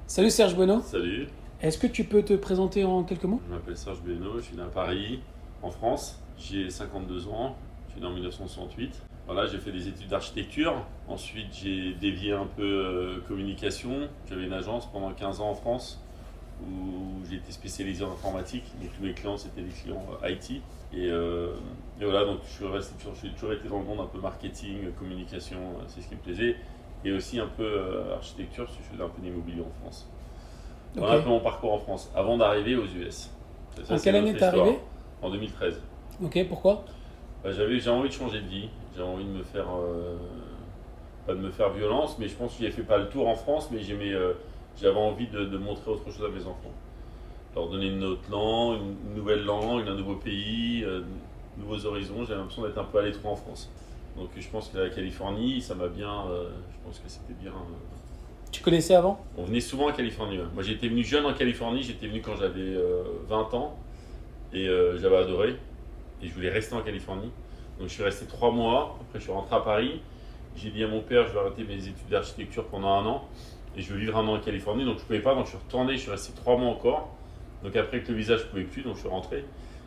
Salut Serge Bueno, Salut, est-ce que tu peux te présenter en quelques mots? je m'appelle Serge Beno, je suis né à Paris, en France. J'ai 52 ans, je suis né en 1968. Voilà, j'ai fait des études d'architecture. Ensuite, j'ai dévié un peu communication. J'avais une agence pendant 15 ans en France où j'ai été spécialisé en informatique. Donc tous mes clients, c'était des clients IT. Et voilà, donc j'ai toujours été dans le monde un peu marketing, communication, c'est ce qui me plaisait. Et aussi un peu architecture, parce que je faisais un peu d'immobilier en France. Voilà un peu Ok. mon parcours en France, avant d'arriver aux US. Ça, En c'est quelle année notre t'es histoire. arrivé? En 2013. Ok, pourquoi? J'ai envie de changer de vie. J'ai envie de me faire, pas de me faire violence, mais je pense que j'ai fait pas le tour en France, mais j'avais envie de montrer autre chose à mes enfants. Leur donner une autre langue, une nouvelle langue, un nouveau pays, nouveaux horizons. J'ai l'impression d'être un peu à l'étroit en France. Donc je pense que la Californie, ça m'a bien. Je pense que c'était bien. Tu connaissais avant? On venait souvent en Californie. Ouais. Moi j'étais venu jeune en Californie, j'étais venu quand j'avais 20 ans et j'avais adoré et je voulais rester en Californie. Donc je suis resté 3 mois, après je suis rentré à Paris, j'ai dit à mon père je vais arrêter mes études d'architecture pendant un an et je veux vivre un an en Californie. Donc je ne pouvais pas, donc je suis retourné, je suis resté 3 mois encore. Donc après avec le visa je ne pouvais plus, donc je suis rentré.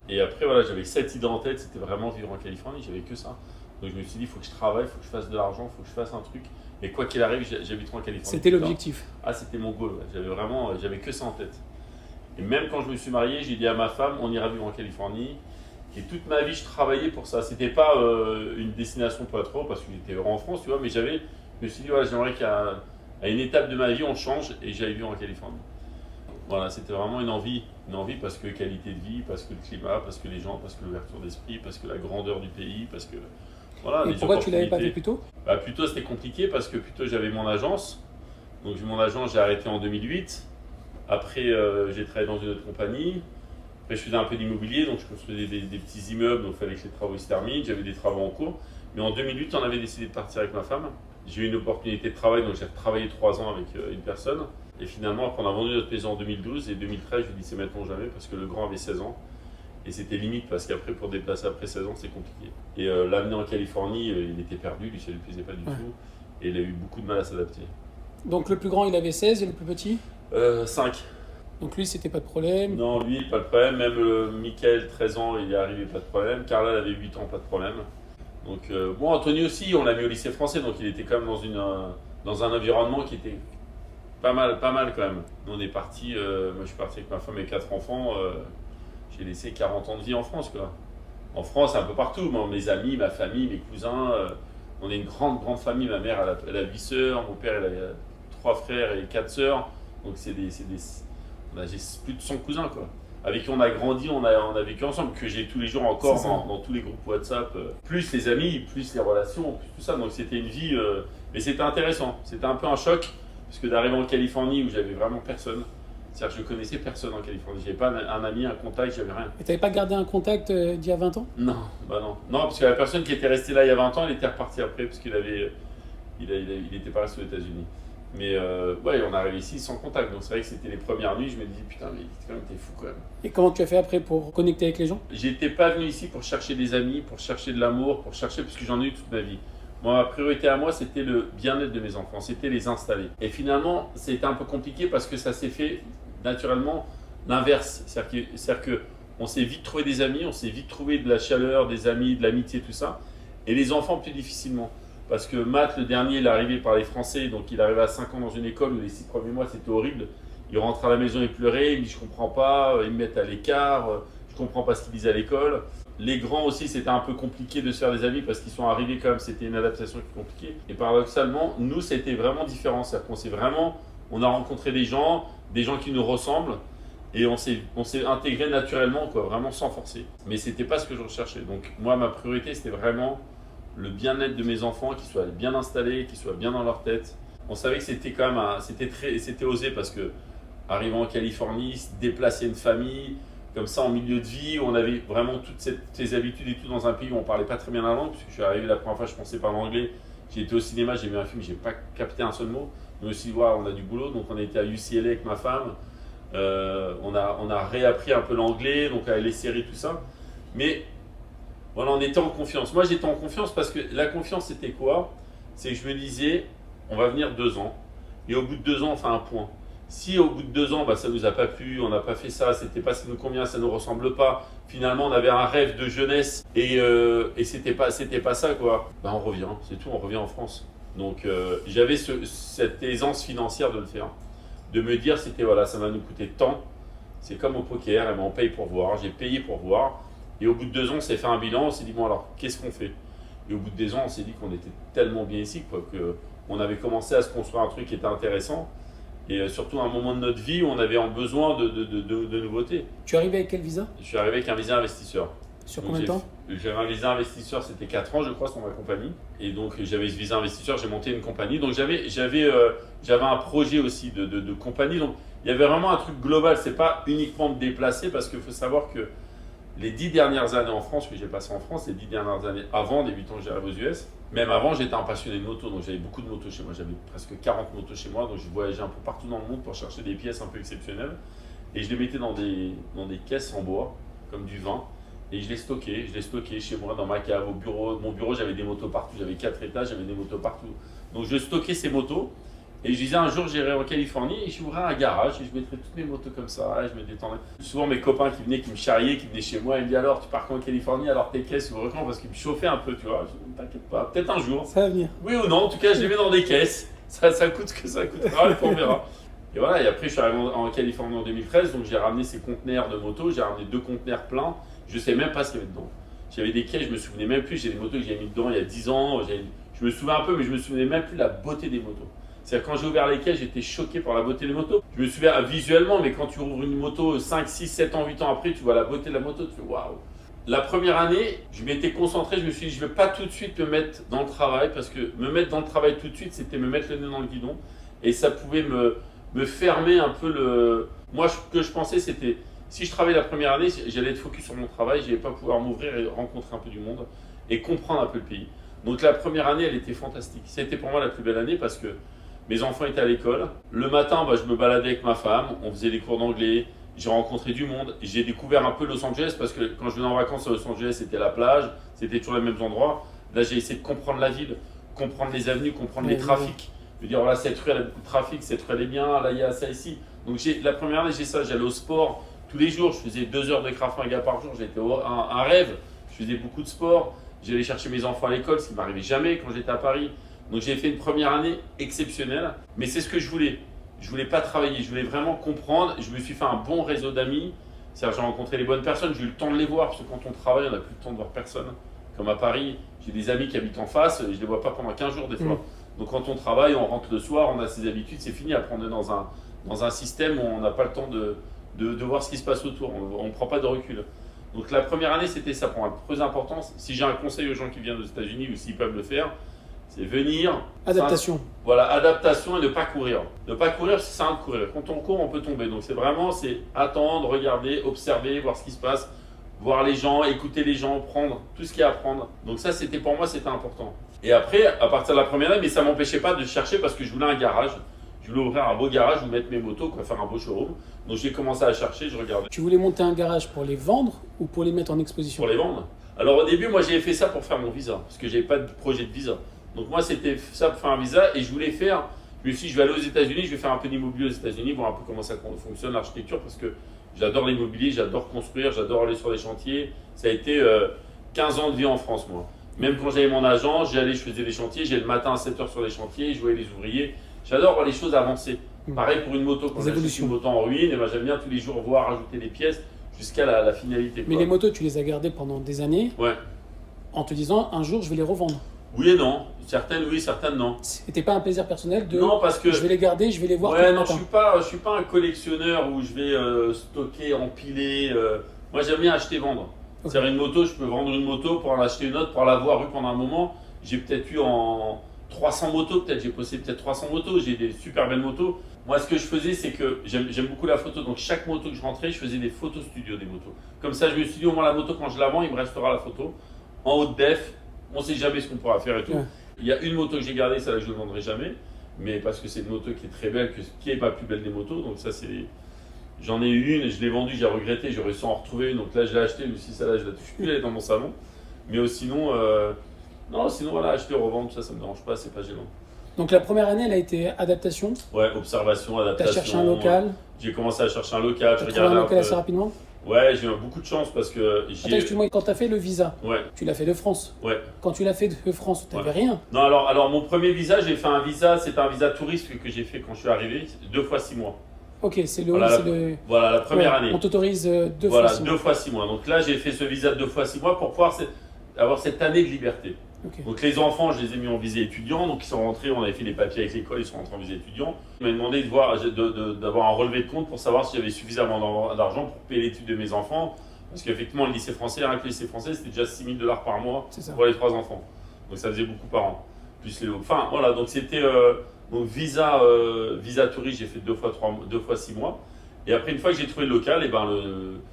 Et après voilà, j'avais cette idée en tête, c'était vraiment vivre en Californie, j'avais que ça. Donc je me suis dit il faut que je travaille, il faut que je fasse de l'argent, il faut que je fasse un truc. Et quoi qu'il arrive, j'habiterai en Californie C'était plus tard. l'objectif. Ah, c'était mon goal, ouais. J'avais que ça en tête. Et même quand je me suis marié, j'ai dit à ma femme, on ira vivre en Californie. Et toute ma vie, je travaillais pour ça. C'était pas une destination pour être heureux, parce que j'étais heureux en France, tu vois, mais je me suis dit, voilà, j'aimerais qu'à une étape de ma vie, on change et j'aille vivre en Californie. Voilà, c'était vraiment une envie parce que qualité de vie, parce que le climat, parce que les gens, parce que l'ouverture d'esprit, parce que la grandeur du pays, parce que, voilà, Et les pourquoi tu l'avais pas fait opportunités. plus tôt? Bah, plutôt, c'était compliqué parce que plutôt j'avais mon agence. Donc, mon agence, j'ai arrêté en 2008. Après, j'ai travaillé dans une autre compagnie. Après, je faisais un peu d'immobilier, donc je construisais des petits immeubles, donc il fallait que les travaux se terminent. J'avais des travaux en cours. Mais en 2008, on avait décidé de partir avec ma femme. J'ai eu une opportunité de travail, donc j'ai travaillé 3 ans avec une personne. Et finalement, après, on a vendu notre maison en 2012 et 2013, je lui ai dit c'est maintenant ou jamais parce que le grand avait 16 ans. Et c'était limite parce qu'après, pour déplacer après 16 ans, c'est compliqué. Et l'amener en Californie, il était perdu, lui, ça ne lui plaisait pas du Ouais. tout. Et il a eu beaucoup de mal à s'adapter. Donc le plus grand il avait 16 et le plus petit? 5. Donc lui c'était pas de problème. Non, lui, pas de problème. Même Michael, 13 ans, il est arrivé, pas de problème. Carla, elle avait 8 ans, pas de problème. Donc, bon, Anthony aussi, on l'a mis au lycée français, donc il était quand même dans un environnement qui était pas mal quand même. Nous, on est parti, moi je suis parti avec ma femme et 4 enfants. J'ai laissé 40 ans de vie en France, quoi. En France, un peu partout. Moi, mes amis, ma famille, mes cousins. On est une grande famille. Ma mère, elle a 8 sœurs. Mon père, il a 3 frères et 4 sœurs. Donc, j'ai plus de 100 cousins, quoi. Avec qui on a grandi, on a vécu ensemble, que j'ai tous les jours encore C'est ça. dans tous les groupes WhatsApp. Plus les amis, plus les relations, plus tout ça. Donc, c'était une vie. Mais c'était intéressant. C'était un peu un choc. Parce que d'arriver en Californie où j'avais vraiment personne. C'est-à-dire que je connaissais personne en Californie. J'avais pas un ami, un contact, j'avais rien. Et t'avais pas gardé un contact d'il y a 20 ans? Non, bah non. Non, parce que la personne qui était restée là il y a 20 ans, elle était repartie après parce il était pas resté aux États-Unis. Mais ouais, on est arrivé ici sans contact. Donc c'est vrai que c'était les premières nuits, je me disais putain, mais quand même, t'es fou quand même. Et comment tu as fait après pour connecter avec les gens? J'étais pas venu ici pour chercher des amis, pour chercher de l'amour, parce que j'en ai eu toute ma vie. Moi, ma priorité à moi, c'était le bien-être de mes enfants, c'était les installer. Et finalement, c'était un peu compliqué parce que ça s'est fait naturellement l'inverse. C'est-à-dire que on s'est vite trouvé des amis, on s'est vite trouvé de la chaleur, des amis, de l'amitié, tout ça. Et les enfants plus difficilement. Parce que Matt, le dernier, il est arrivé par les Français, donc il arrivait à 5 ans dans une école où les 6 premiers mois c'était horrible. Il rentre à la maison, il pleurait, il me dit je comprends pas, ils me mettent à l'écart, je comprends pas ce qu'ils disent à l'école. Les grands aussi, c'était un peu compliqué de se faire des amis parce qu'ils sont arrivés quand même, c'était une adaptation qui est compliquée. Et paradoxalement, nous, c'était vraiment différent. C'est-à-dire on a rencontré des gens qui nous ressemblent et on s'est intégré naturellement, quoi, vraiment sans forcer. Mais c'était pas ce que je recherchais. Donc moi, ma priorité, c'était vraiment le bien-être de mes enfants, qu'ils soient bien installés, qu'ils soient bien dans leur tête. On savait que c'était quand même, c'était osé parce que arrivant en Californie, déplacer une famille comme ça en milieu de vie, où on avait vraiment toutes ces habitudes et tout dans un pays où on parlait pas très bien la langue, parce que je suis arrivé la première fois, je pensais pas l'anglais. J'ai été au cinéma, j'ai vu un film, j'ai pas capté un seul mot. Je me suis dit, on a du boulot, donc on a été à UCLA avec ma femme. On a réappris un peu l'anglais, donc avec les séries, tout ça. Mais voilà, on était en confiance. Moi, j'étais en confiance parce que la confiance, c'était quoi? C'est que je me disais, on va venir 2 ans, et au bout de 2 ans, on fait un point. Si au bout de 2 ans, ça ne nous a pas plu, on n'a pas fait ça, c'était pas ce qui nous convient, ça ne nous ressemble pas, finalement on avait un rêve de jeunesse et c'était pas ça quoi, on revient, c'est tout, on revient en France. Donc j'avais cette aisance financière de le faire, de me dire c'était voilà, ça va nous coûter tant, c'est comme au poker, on paye pour voir, j'ai payé pour voir, et au bout de 2 ans on s'est fait un bilan, on s'est dit bon alors qu'est-ce qu'on fait? Et au bout de 2 ans on s'est dit qu'on était tellement bien ici quoi, qu'on avait commencé à se construire un truc qui était intéressant. Et surtout à un moment de notre vie où on avait besoin de nouveautés. Tu es arrivé avec quel visa? Je suis arrivé avec un visa investisseur. Sur Donc, combien de temps? J'avais un visa investisseur, c'était 4 ans je crois sur ma compagnie. Et donc j'avais ce visa investisseur, j'ai monté une compagnie. Donc j'avais un projet aussi de compagnie. Donc il y avait vraiment un truc global, c'est pas uniquement me déplacer parce qu'il faut savoir que les 10 dernières années en France, que j'ai passé en France, les 10 dernières années avant, les 8 ans que j'arrive aux US, même avant, j'étais un passionné de moto, donc j'avais beaucoup de motos chez moi. J'avais presque 40 motos chez moi, donc je voyageais un peu partout dans le monde pour chercher des pièces un peu exceptionnelles. Et je les mettais dans des caisses en bois, comme du vin, et je les stockais chez moi, dans ma cave, au bureau. Mon bureau, j'avais des motos partout, j'avais 4 étages, j'avais des motos partout. Donc je stockais ces motos. Et je disais un jour j'irai en Californie et j'ouvrais un garage et je mettrais toutes mes motos comme ça et je me détendrais. Souvent mes copains qui venaient, qui me charriaient, qui venaient chez moi, ils me disaient alors tu pars quand en Californie, alors tes caisses ouvrent quand? Parce qu'ils me chauffaient un peu, tu vois. Je dis t'inquiète pas, peut-être un jour. Ça va venir. Oui ou non, en tout cas je les mets dans des caisses, ça coûte ce que ça coûtera, on verra. Et voilà, et après je suis arrivé en Californie en 2013, donc j'ai ramené ces conteneurs de motos, j'ai ramené 2 conteneurs pleins, je ne savais même pas ce qu'il y avait dedans. J'avais des caisses, je me souvenais même plus, j'ai des motos que j'avais mis dedans il y a 10 ans, je me souviens un peu mais je me souvenais même plus de la beauté des motos. C'est-à-dire quand j'ai ouvert les caisses, j'étais choqué par la beauté des motos. Je me souviens visuellement, mais quand tu ouvres une moto 5, 6, 7 ans, 8 ans après, tu vois la beauté de la moto, tu fais waouh. La première année, je m'étais concentré, je me suis dit, je ne vais pas tout de suite me mettre dans le travail, parce que me mettre dans le travail tout de suite, c'était me mettre le nez dans le guidon, et ça pouvait me fermer un peu le... Moi, ce que je pensais, c'était, si je travaillais la première année, j'allais être focus sur mon travail, je n'allais pas pouvoir m'ouvrir et rencontrer un peu du monde, et comprendre un peu le pays. Donc la première année, elle était fantastique. C'était pour moi la plus belle année, parce que mes enfants étaient à l'école. Le matin, je me baladais avec ma femme, on faisait des cours d'anglais, j'ai rencontré du monde. J'ai découvert un peu Los Angeles parce que quand je venais en vacances à Los Angeles, c'était la plage, c'était toujours les mêmes endroits. Là, j'ai essayé de comprendre la ville, comprendre les avenues, comprendre les trafics. Je veux dire, voilà, cette rue, elle a beaucoup de trafic, cette rue, elle est bien, là, il y a ça ici. Donc la première année, j'ai ça, j'allais au sport tous les jours. Je faisais 2 heures de Krav Maga par jour, j'étais un rêve. Je faisais beaucoup de sport. J'allais chercher mes enfants à l'école, ce qui ne m'arrivait jamais quand j'étais à Paris. Donc j'ai fait une première année exceptionnelle, mais c'est ce que je voulais. Je voulais pas travailler, je voulais vraiment comprendre. Je me suis fait un bon réseau d'amis. C'est-à-dire j'ai rencontré les bonnes personnes, j'ai eu le temps de les voir, parce que quand on travaille, on n'a plus le temps de voir personne. Comme à Paris, j'ai des amis qui habitent en face, je ne les vois pas pendant 15 jours des fois. Donc quand on travaille, on rentre le soir, on a ses habitudes, c'est fini. Après on est dans un système où on n'a pas le temps de voir ce qui se passe autour, on ne prend pas de recul. Donc la première année, c'était ça pour moi, très important. Si j'ai un conseil aux gens qui viennent aux États-Unis ou s'ils peuvent le faire, c'est venir. Adaptation. Voilà, adaptation et ne pas courir. Ne pas courir, c'est ça de courir. Quand on court, on peut tomber. Donc c'est attendre, regarder, observer, voir ce qui se passe, voir les gens, écouter les gens, prendre tout ce qu'il y a à prendre. Donc ça, pour moi, c'était important. Et après, à partir de la première année, mais ça ne m'empêchait pas de chercher parce que je voulais un garage. Je voulais ouvrir un beau garage où mettre mes motos, faire un beau showroom. Donc j'ai commencé à chercher, je regardais. Tu voulais monter un garage pour les vendre ou pour les mettre en exposition? Pour les vendre. Alors au début, moi j'ai fait ça pour faire mon visa, parce que j'avais pas de projet de visa. Donc moi c'était ça pour faire un visa et je voulais faire, je me suis dit je vais aller aux États-Unis, je vais faire un peu d'immobilier aux États-Unis, voir un peu comment ça fonctionne l'architecture, parce que j'adore l'immobilier, j'adore construire, j'adore aller sur les chantiers. Ça a été 15 ans de vie en France moi. Même quand j'avais mon agent, je faisais les chantiers, j'allais le matin à 7h sur les chantiers, je voyais les ouvriers. J'adore voir les choses avancer. Pareil pour une moto, quand j'achète une moto en ruine, et j'aime bien tous les jours voir rajouter des pièces jusqu'à la finalité. Mais les motos, tu les as gardées pendant des années, ouais, en te disant un jour je vais les revendre. Oui et non. Certaines oui, certaines non. C'était pas un plaisir personnel de non, parce que je vais les garder, je vais les voir ouais, tous les non, matins. je suis pas un collectionneur où je vais stocker, empiler. Moi j'aime bien acheter, vendre. Okay. C'est-à-dire une moto, je peux vendre une moto pour en acheter une autre, pour l'avoir eu pendant un moment. J'ai peut-être eu en 300 motos, j'ai possédé peut-être 300 motos, j'ai des super belles motos. Moi, ce que je faisais, c'est que j'aime beaucoup la photo. Donc, chaque moto que je rentrais, je faisais des photos studio des motos. Comme ça, je me suis dit, au moins la moto, quand je la vends, il me restera la photo. En haute def, on ne sait jamais ce qu'on pourra faire et tout. Ouais. Il y a une moto que j'ai gardée, celle-là, je ne vendrai jamais. Mais parce que c'est une moto qui est très belle, qui n'est pas la plus belle des motos. Donc, ça, c'est. J'en ai eu une, je l'ai vendue, j'ai regretté, j'aurais réussi à en retrouver une. Donc là, je l'ai achetée, mais si celle-là, je la touche plus, elle est dans mon salon. Mais sinon, non, sinon, voilà, acheter, revendre, ça ne me dérange pas, c'est pas gênant. Donc la première année, elle a été adaptation. Ouais, observation, Tu as adaptation. cherché un local. J'ai commencé à chercher un local. Tu Je as trouvé un regardais local un assez peu. rapidement. Ouais, j'ai eu beaucoup de chance parce que Attends, excuse-moi, quand tu as fait le visa, Ouais, tu l'as fait de France. ouais. Quand tu l'as fait de France, tu n'avais Ouais. rien. Non, alors mon premier visa, j'ai fait un visa, c'était un visa touriste que j'ai fait quand je suis arrivé, 2 fois 6 mois. Ok, c'est le. Voilà, c'est le... Voilà, la première Ouais, année. On t'autorise deux Voilà, fois. 2 fois 6 mois. Donc là, j'ai fait ce visa de 2 fois 6 mois pour pouvoir avoir cette année de liberté. Ok. Donc les enfants, je les ai mis en visa étudiant, donc ils sont rentrés, on avait fait les papiers avec l'école, ils sont rentrés en visa étudiant. Ils m'ont demandé d'avoir un relevé de compte pour savoir si j'avais suffisamment d'argent pour payer l'étude de mes enfants. Parce qu'effectivement, le lycée français, avec le lycée français, c'était déjà 6 000 $ par mois C'est ça. pour les 3 enfants. Donc ça faisait beaucoup par an. Plus les... Enfin voilà, donc c'était donc visa touriste, j'ai fait 2 fois 6 mois. Et après, une fois que j'ai trouvé le local, et ben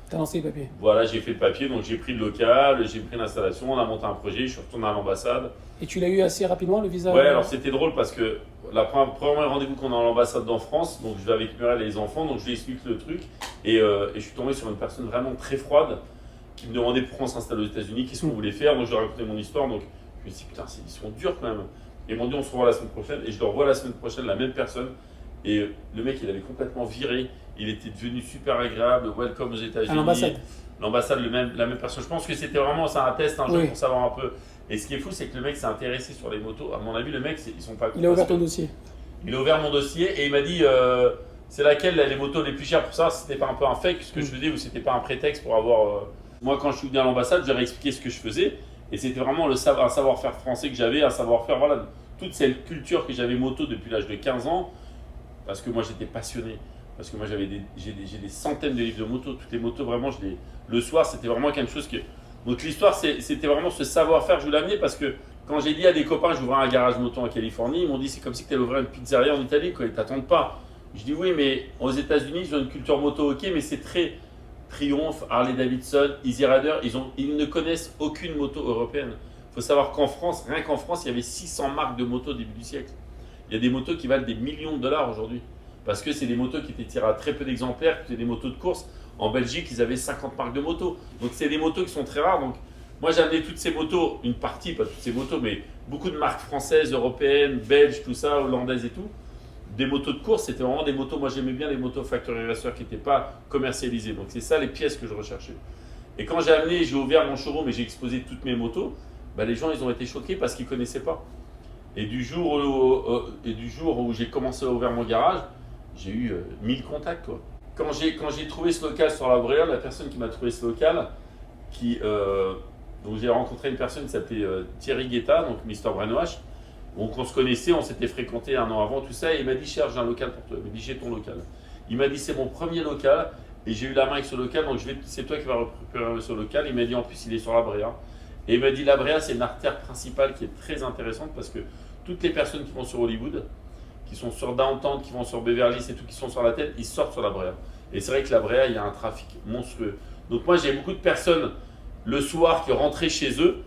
Tu as lancé les papiers. voilà, j'ai fait le papier, donc j'ai pris le local, j'ai pris l'installation, on a monté un projet, je suis retourné à l'ambassade. Et tu l'as eu assez rapidement, le visa? Ouais, alors c'était drôle parce que premier rendez-vous qu'on a à l'ambassade en France, donc je vais avec Muriel et les enfants, donc je lui explique le truc, et je suis tombé sur une personne vraiment très froide qui me demandait pourquoi on s'installe aux États-Unis, qu'est-ce qu'on voulait faire, donc je lui ai raconté mon histoire, donc je me suis dit putain, ils sont durs quand même. Et ils m'ont dit on se revoit la semaine prochaine, et je le revois la semaine prochaine, la même personne, et le mec il avait complètement viré, il était devenu super agréable, welcome aux États-Unis. À l'ambassade. L'ambassade, la même personne. Je pense que c'était vraiment ça, un test, un jeu Oui. pour savoir un peu. Et ce qui est fou, c'est que le mec s'est intéressé sur les motos. À mon avis, le mec, ils sont pas. Il a ouvert ton dossier. Il a ouvert mon dossier et il m'a dit c'est laquelle les motos les plus chères pour ça, si c'était pas un peu un fake ce que je faisais ou c'était pas un prétexte pour avoir. Moi, quand je suis venu à l'ambassade, j'avais expliqué ce que je faisais et c'était vraiment un savoir-faire français que j'avais, un savoir-faire, voilà, toute cette culture que j'avais moto depuis l'âge de 15 ans parce que moi j'étais passionné. Parce que moi j'ai des centaines de livres de motos, toutes les motos vraiment, le soir c'était vraiment quelque chose que. Donc l'histoire c'était vraiment ce savoir-faire que je voulais amener parce que quand j'ai dit à des copains que j'ouvrais un garage moto en Californie, ils m'ont dit c'est comme si tu allais ouvrir une pizzeria en Italie, quoi, ils t'attendent pas. Je dis oui, mais aux États-Unis ils ont une culture moto, ok, mais c'est très Triumph, Harley Davidson, Easy Rider, ils ne connaissent aucune moto européenne. Il faut savoir qu'en France, rien qu'en France, il y avait 600 marques de motos au début du siècle. Il y a des motos qui valent des millions de dollars aujourd'hui. Parce que c'est des motos qui étaient tirées à très peu d'exemplaires, c'était des motos de course. En Belgique, ils avaient 50 marques de motos. Donc c'est des motos qui sont très rares. Donc moi j'ai amené toutes ces motos, une partie, pas toutes ces motos, mais beaucoup de marques françaises, européennes, belges, tout ça, hollandaises et tout. Des motos de course, c'était vraiment des motos, moi j'aimais bien les motos factory racer qui n'étaient pas commercialisées. Donc c'est ça les pièces que je recherchais. Et quand j'ai ouvert mon showroom et j'ai exposé toutes mes motos, bah, les gens ils ont été choqués parce qu'ils ne connaissaient pas. Et du jour où j'ai commencé à ouvrir mon garage, j'ai eu 1000 contacts, quoi. Quand j'ai trouvé ce local sur la Bréole, la personne qui m'a trouvé ce local, donc j'ai rencontré une personne qui s'appelait Thierry Guetta, donc Mister Brainwash. Donc on se connaissait, on s'était fréquenté un an avant, tout ça, et il m'a dit cherche un local pour toi. Il m'a dit j'ai ton local. Il m'a dit c'est mon premier local, et j'ai eu la main avec ce local, donc c'est toi qui vas récupérer ce local. Il m'a dit en plus il est sur la Bréa. Et il m'a dit la Bréa c'est une artère principale qui est très intéressante parce que toutes les personnes qui vont sur Hollywood, qui sont sur Downtown, qui vont sur Beverly Hills et tout, qui sont sur la tête, ils sortent sur la Bréa. Et c'est vrai que la Bréa, il y a un trafic monstrueux. Donc moi, j'ai beaucoup de personnes le soir qui rentraient chez eux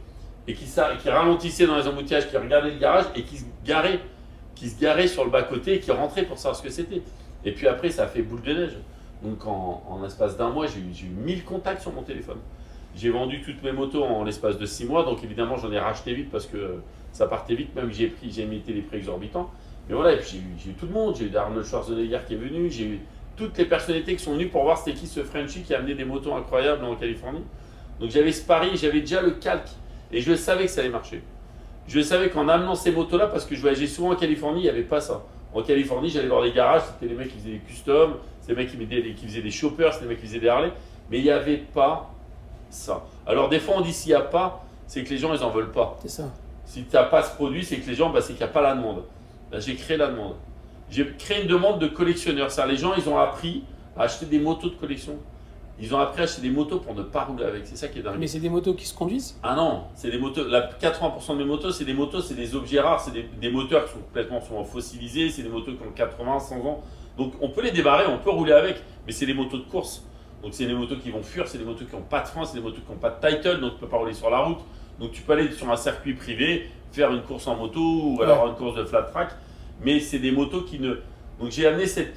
et qui ralentissaient dans les embouteillages, qui regardaient le garage et qui se garaient sur le bas-côté et qui rentraient pour savoir ce que c'était. Et puis après, ça a fait boule de neige. Donc en l'espace d'un mois, j'ai eu 1000 contacts sur mon téléphone. J'ai vendu toutes mes motos en l'espace de 6 mois, donc évidemment, j'en ai racheté vite parce que ça partait vite, même j'ai imité les prix exorbitants. Mais voilà, et puis j'ai eu tout le monde, j'ai eu Arnold Schwarzenegger qui est venu, j'ai eu toutes les personnalités qui sont venues pour voir c'était qui ce Frenchie qui a amené des motos incroyables en Californie. Donc j'avais ce pari, j'avais déjà le calque, et je savais que ça allait marcher. Je savais qu'en amenant ces motos-là, parce que je voyageais souvent en Californie, il n'y avait pas ça. En Californie, j'allais voir des garages, c'était les mecs qui faisaient des customs, c'était les mecs qui faisaient des choppers, c'était les mecs qui faisaient des Harley, mais il n'y avait pas ça. Alors des fois on dit s'il n'y a pas, c'est que les gens ils n'en veulent pas. C'est ça. Si tu n'as pas ce produit, c'est que les gens, c'est qu'il n'y a pas la demande. Là, j'ai créé la demande. J'ai créé une demande de collectionneurs. C'est-à-dire, les gens, ils ont appris à acheter des motos de collection. Ils ont appris à acheter des motos pour ne pas rouler avec. C'est ça qui est dingue. Mais c'est des motos qui se conduisent? Ah non, c'est des motos. 80% de mes motos, c'est des objets rares. C'est des moteurs qui sont complètement souvent fossilisés. C'est des motos qui ont 80, 100 ans. Donc, on peut les débarrer, on peut rouler avec. Mais c'est des motos de course. Donc, c'est des motos qui vont fuir. C'est des motos qui n'ont pas de frein. C'est des motos qui n'ont pas de title. Donc, tu ne peux pas rouler sur la route. Donc, tu peux aller sur un circuit privé, faire une course en moto ou alors une course de flat track. Mais c'est des motos qui ne. Donc, j'ai amené cette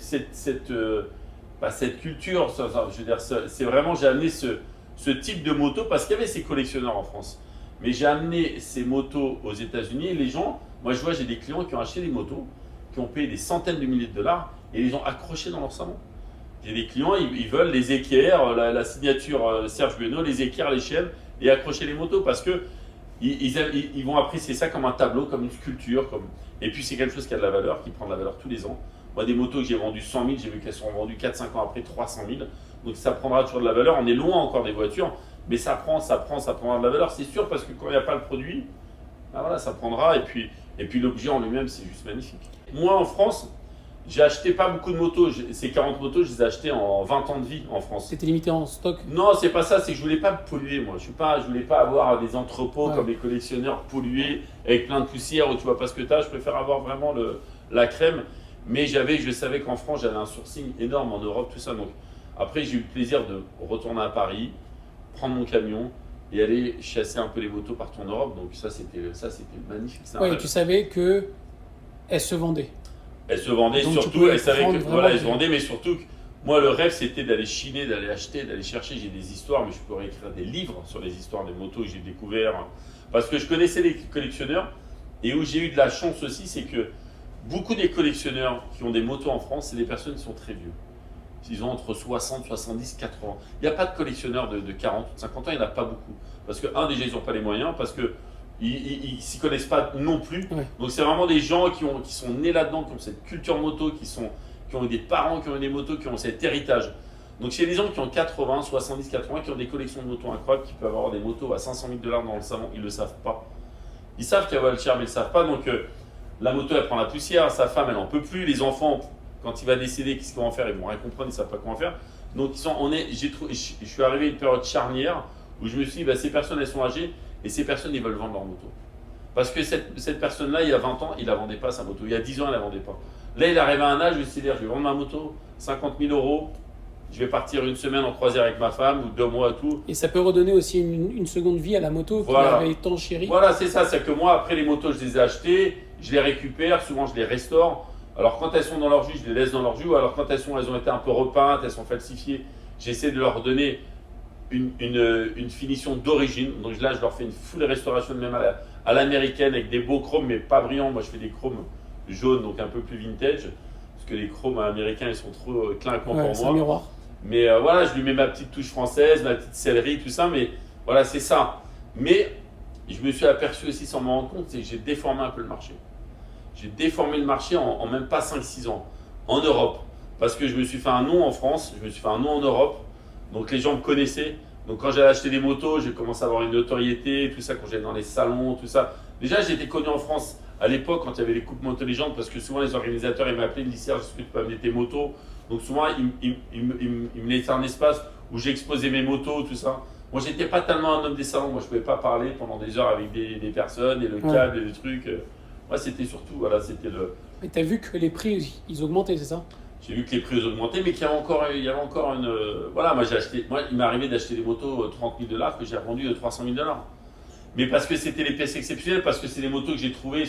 culture. Je veux dire, c'est vraiment, j'ai amené ce type de moto parce qu'il y avait ces collectionneurs en France. Mais j'ai amené ces motos aux États-Unis et les gens, Moi, je vois, j'ai des clients qui ont acheté des motos, qui ont payé des centaines de milliers de dollars et les ont accrochés dans leur salon. J'ai des clients, ils veulent les équerres, la signature Serge Bueno, les équerres, les chaînes et accrocher les motos parce que ils vont apprécier ça comme un tableau, comme une sculpture. Et puis, c'est quelque chose qui a de la valeur, qui prend de la valeur tous les ans. Moi, des motos que j'ai vendues 100 000, j'ai vu qu'elles sont vendues 4-5 ans après 300 000. Donc, ça prendra toujours de la valeur. On est loin encore des voitures, mais ça prendra de la valeur, c'est sûr, parce que quand il n'y a pas le produit, ben voilà, ça prendra. Et puis l'objet en lui-même, c'est juste magnifique. Moi, en France, j'ai acheté pas beaucoup de motos. Ces 40 motos, je les ai achetées en 20 ans de vie en France. C'était limité en stock? Non, c'est pas ça, c'est que je voulais pas polluer, moi. Je voulais pas avoir des entrepôts comme les collectionneurs pollués avec plein de poussière où tu vois pas ce que tu as. Je préfère avoir vraiment la crème. Mais je savais qu'en France, j'avais un sourcing énorme, en Europe, tout ça. Donc, après, j'ai eu le plaisir de retourner à Paris, prendre mon camion et aller chasser un peu les motos partout en Europe. Donc, ça, c'était magnifique. Oui, tu savais qu'elles se vendaient. Elles se vendaient, donc surtout, elles savaient que voilà, elles se bien. vendaient, mais surtout que moi, le rêve, c'était d'aller chiner, d'aller acheter, d'aller chercher. J'ai des histoires, mais je pourrais écrire des livres sur les histoires des motos que j'ai découvertes. Parce que je connaissais les collectionneurs, et où j'ai eu de la chance aussi, c'est que beaucoup des collectionneurs qui ont des motos en France, c'est des personnes qui sont très vieux. Ils ont entre 60, 70, 80 ans. Il n'y a pas de collectionneurs de 40 ou 50 ans, il n'y en a pas beaucoup. Parce que, déjà, ils n'ont pas les moyens, parce que ils ne s'y connaissent pas non plus. Ouais. Donc c'est vraiment des gens qui sont nés là-dedans, qui ont cette culture moto, qui ont eu des parents qui ont eu des motos, qui ont cet héritage. Donc c'est des gens qui ont 80, 70, 80, qui ont des collections de motos incroyables, qui peuvent avoir des motos à 500 000 $ dans le salon, ils ne le savent pas. Ils savent qu'elle va le cher, mais ils ne le savent pas. Donc la moto, elle prend la poussière, sa femme, elle n'en peut plus. Les enfants, quand il va décéder, qu'est-ce qu'ils vont en faire? Ils vont rien comprendre, ils ne savent pas comment faire. Donc je suis arrivé à une période charnière où je me suis dit, ces personnes, elles sont âgées, et ces personnes, ils veulent vendre leur moto. Parce que cette personne-là, il y a 20 ans, il ne la vendait pas sa moto. Il y a 10 ans, elle ne la vendait pas. Là, il arrive à un âge où il s'est dit, je vais vendre ma moto, 50 000 €, je vais partir une semaine en croisière avec ma femme, ou 2 mois, tout. Et ça peut redonner aussi une seconde vie à la moto qui avait tant chérie. Voilà, c'est ça. C'est que moi, après les motos, je les ai achetées, je les récupère, souvent je les restaure. Alors quand elles sont dans leur jus, je les laisse dans leur jus. Ou alors quand elles ont été un peu repeintes, elles sont falsifiées, j'essaie de leur donner une finition d'origine. Donc là, je leur fais une full restauration, même à l'américaine, avec des beaux chromes, mais pas brillants. Moi, je fais des chromes jaunes, donc un peu plus vintage. Parce que les chromes américains, ils sont trop clinquants pour c'est moi. un miroir. Mais voilà, je lui mets ma petite touche française, ma petite céleri, tout ça. Mais voilà, c'est ça. Mais je me suis aperçu aussi, sans m'en rendre compte, c'est que j'ai déformé un peu le marché. J'ai déformé le marché en même pas 5-6 ans, en Europe. Parce que je me suis fait un nom en France, je me suis fait un nom en Europe. Donc les gens me connaissaient. Donc quand j'allais acheter des motos, j'ai commencé à avoir une notoriété, tout ça, quand j'allais dans les salons, tout ça. Déjà, j'étais connu en France à l'époque quand il y avait les coupes Moto Légendes, parce que souvent les organisateurs, ils m'appelaient, ils me disaient, Serge, est-ce que tu peux amener tes motos? Donc souvent, ils me laissaient un espace où j'exposais mes motos, tout ça. Moi, j'étais pas tellement un homme des salons. Moi, je pouvais pas parler pendant des heures avec des personnes, et le câble, et les trucs. Moi, c'était surtout, voilà, c'était le... Mais tu as vu que les prix, ils augmentaient, c'est ça? J'ai vu que les prix augmentaient, mais qu'il y avait encore une... Voilà, moi, il m'est arrivé d'acheter des motos 30 000 $ que j'ai revendues 300 000 $. Mais parce que c'était les pièces exceptionnelles, parce que c'est des motos que j'ai trouvées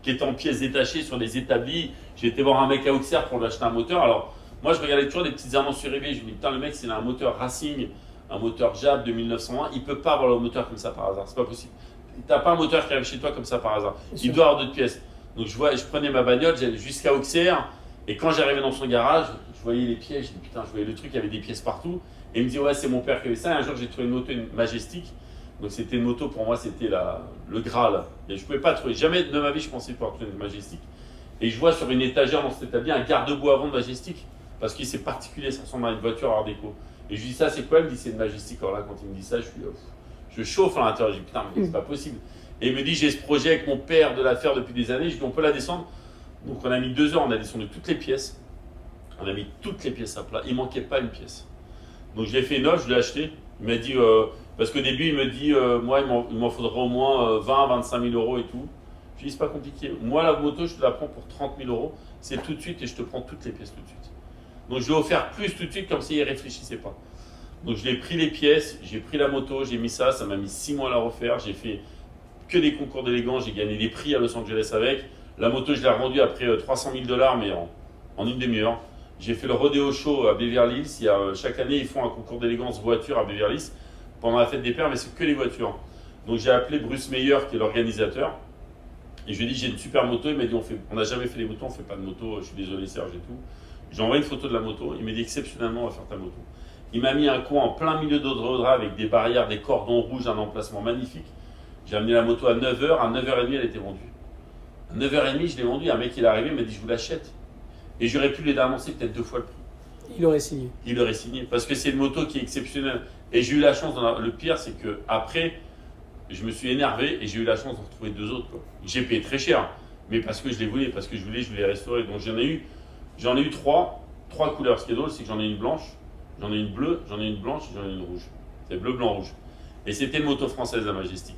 qui étaient en pièces détachées sur des établis. J'ai été voir un mec à Auxerre pour lui acheter un moteur. Alors, moi, je regardais toujours des petites annonces sur eBay. Je me dis, putain, le mec, s'il a un moteur Racing, un moteur Jab de 1901, il ne peut pas avoir le moteur comme ça par hasard. C'est pas possible. Tu n'as pas un moteur qui arrive chez toi comme ça par hasard. Il doit avoir d'autres pièces. Donc, je prenais ma bagnole, j'allais jusqu'à Auxerre. Et quand j'arrivais dans son garage, je voyais les pièces. Je dis, putain, je voyais le truc, il y avait des pièces partout. Et il me dit, ouais, c'est mon père qui avait ça. Et un jour, j'ai trouvé une moto, une Majestic. Donc, c'était une moto, pour moi, c'était le Graal. Et je ne pouvais pas trouver. Jamais de ma vie, je pensais pouvoir trouver une Majestic. Et je vois sur une étagère dans cet établi un garde-boue avant de Majestic. Parce qu'il c'est particulier, ça ressemble à une voiture art déco. Et je lui dis, ça, c'est quoi? Il me dit, c'est une Majestic. Alors là, quand il me dit ça, je chauffe à l'intérieur. Je dis, putain, mais c'est pas possible. Et il me dit, j'ai ce projet avec mon père de la faire depuis des années. Je dis, on peut la descendre. Donc, on a mis 2 heures, on a descendu toutes les pièces. On a mis toutes les pièces à plat. Il ne manquait pas une pièce. Donc, je l'ai fait une offre, je l'ai acheté. Il m'a dit, parce qu'au début, il me dit, moi, il m'en faudrait au moins 20, 25 000 € et tout. Je lui dis, c'est pas compliqué. Moi, la moto, je te la prends pour 30 000 €. C'est tout de suite et je te prends toutes les pièces tout de suite. Donc, je lui ai offert plus tout de suite, comme s'il ne réfléchissait pas. Donc, je lui ai pris les pièces, j'ai pris la moto, j'ai mis ça. Ça m'a mis 6 mois à la refaire. J'ai fait que des concours d'élégance. J'ai gagné des prix à Los Angeles avec. La moto, je l'ai revendue après 300 000 $, mais en une demi-heure. J'ai fait le Rodeo Show à Beverly Hills. Chaque année, ils font un concours d'élégance voiture à Beverly Hills pendant la fête des pères, mais c'est que les voitures. Donc j'ai appelé Bruce Meyer, qui est l'organisateur. Et je lui ai dit, j'ai une super moto. Il m'a dit, on n'a jamais fait les motos, on fait pas de moto. Je suis désolé, Serge et tout. J'ai envoyé une photo de la moto. Il m'a dit, exceptionnellement, on va faire ta moto. Il m'a mis un coin en plein milieu d'Audrey avec des barrières, des cordons rouges, un emplacement magnifique. J'ai amené la moto à 9h. À 9h30, elle était vendue. À 9h30, je l'ai vendue. Un mec, il est arrivé, il m'a dit, je vous l'achète. Et j'aurais pu les annoncer peut-être 2 fois le prix. Il aurait signé. Il aurait signé. Parce que c'est une moto qui est exceptionnelle. Et j'ai eu la chance, le pire, c'est que après, je me suis énervé et j'ai eu la chance d'en retrouver 2 autres. J'ai payé très cher. Mais parce que je les voulais, parce que je voulais les restaurer. Donc j'en ai eu 3 couleurs. Ce qui est drôle, c'est que j'en ai une blanche, j'en ai une bleue, j'en ai une blanche et j'en ai une rouge. C'est bleu, blanc, rouge. Et c'était une moto française, la Majestic.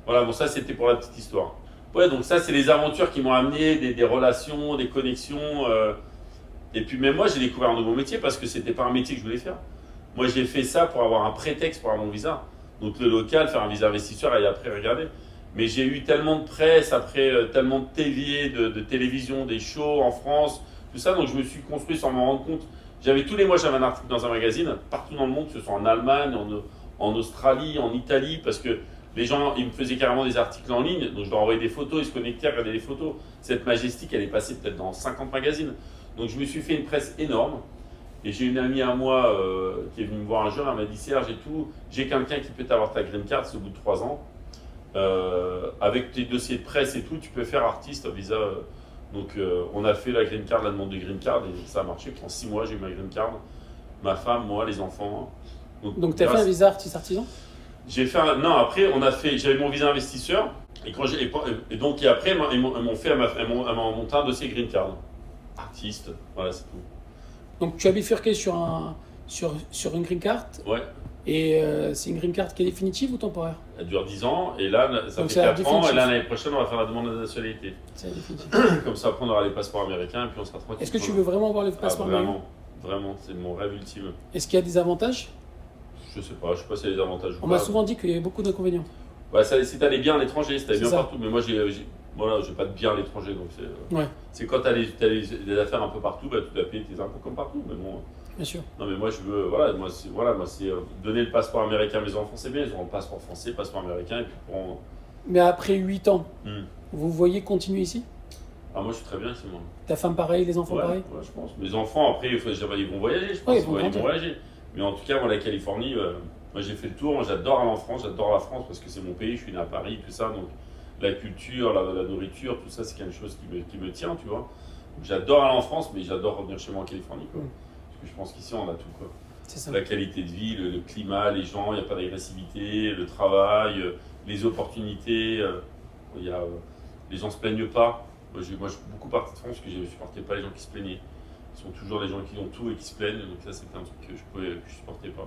Voilà, bon ça c'était pour la petite histoire. Ouais, donc ça c'est les aventures qui m'ont amené, des relations, des connexions. Et puis même moi j'ai découvert un nouveau métier parce que c'était pas un métier que je voulais faire. Moi j'ai fait ça pour avoir un prétexte pour avoir mon visa. Donc le local, faire un visa investisseur et après regarder. Mais j'ai eu tellement de presse, après tellement de TV, de télévision, des shows en France, tout ça. Donc je me suis construit sans m'en rendre compte. Tous les mois j'avais un article dans un magazine, partout dans le monde, que ce soit en Allemagne, en Australie, en Italie, parce que les gens, ils me faisaient carrément des articles en ligne. Donc je leur envoyais des photos, ils se connectaient à regarder les photos. Cette Majestic, elle est passée peut-être dans 50 magazines. Donc je me suis fait une presse énorme. Et j'ai une amie à moi qui est venue me voir un jour, elle m'a dit Serge et tout, j'ai quelqu'un qui peut t'avoir ta green card, c'est au bout de 3 ans. Avec tes dossiers de presse et tout, tu peux faire artiste visa. Donc on a fait la green card, la demande de green card, et ça a marché. En 6 mois, j'ai eu ma green card. Ma femme, moi, les enfants. Donc tu as fait un visa artiste artisan? J'ai fait non, après, j'avais mon visa investisseur. Et après, ils m'ont monté un dossier green card. Artiste, voilà, c'est tout. Donc tu as bifurqué sur une green card. Ouais. Et c'est une green card qui est définitive ou temporaire? Elle dure 10 ans et là ça donc fait 4 ans et là l'année prochaine on va faire la demande de nationalité. C'est définitif. Comme ça après on aura les passeports américains et puis on sera tranquille. Est-ce que tu veux vraiment avoir les passeports américains? Vraiment, c'est mon rêve ultime. Est-ce qu'il y a des avantages? Je sais pas s'il y a des avantages. On m'a souvent dit qu'il y avait beaucoup d'inconvénients. Ouais, si t'allais bien à l'étranger, si t'allais bien ça. Partout, mais moi j'ai pas de bien à l'étranger donc c'est quand t'as des affaires un peu partout, bah, tu dois payer tes impôts comme partout, mais bon. Bien sûr. Non mais moi je veux, moi c'est donner le passeport américain à mes enfants, c'est bien, ils auront le passeport français, passeport américain et puis pour... Mais après 8 ans, vous voyez continuer ici? Ah moi je suis très bien ici moi. Ta femme pareil, les enfants pareil? Ouais, je pense. Mes enfants après ils vont voyager, je pense. Ouais, ils vont voyager. Mais en tout cas moi la Californie, moi j'ai fait le tour, moi j'adore aller en France, j'adore la France parce que c'est mon pays, je suis né à Paris, tout ça, donc la culture, la nourriture, tout ça c'est quelque chose qui me tient, tu vois. J'adore aller en France, mais j'adore revenir chez moi en Californie, quoi. Parce que je pense qu'ici on a tout, quoi. C'est ça. La qualité de vie, le climat, les gens, il n'y a pas d'agressivité, le travail, les opportunités, les gens se plaignent pas. Moi je suis beaucoup parti de France parce que je ne supportais pas les gens qui se plaignaient. Ce sont toujours les gens qui ont tout et qui se plaignent, donc ça c'était un truc que je supportais pas.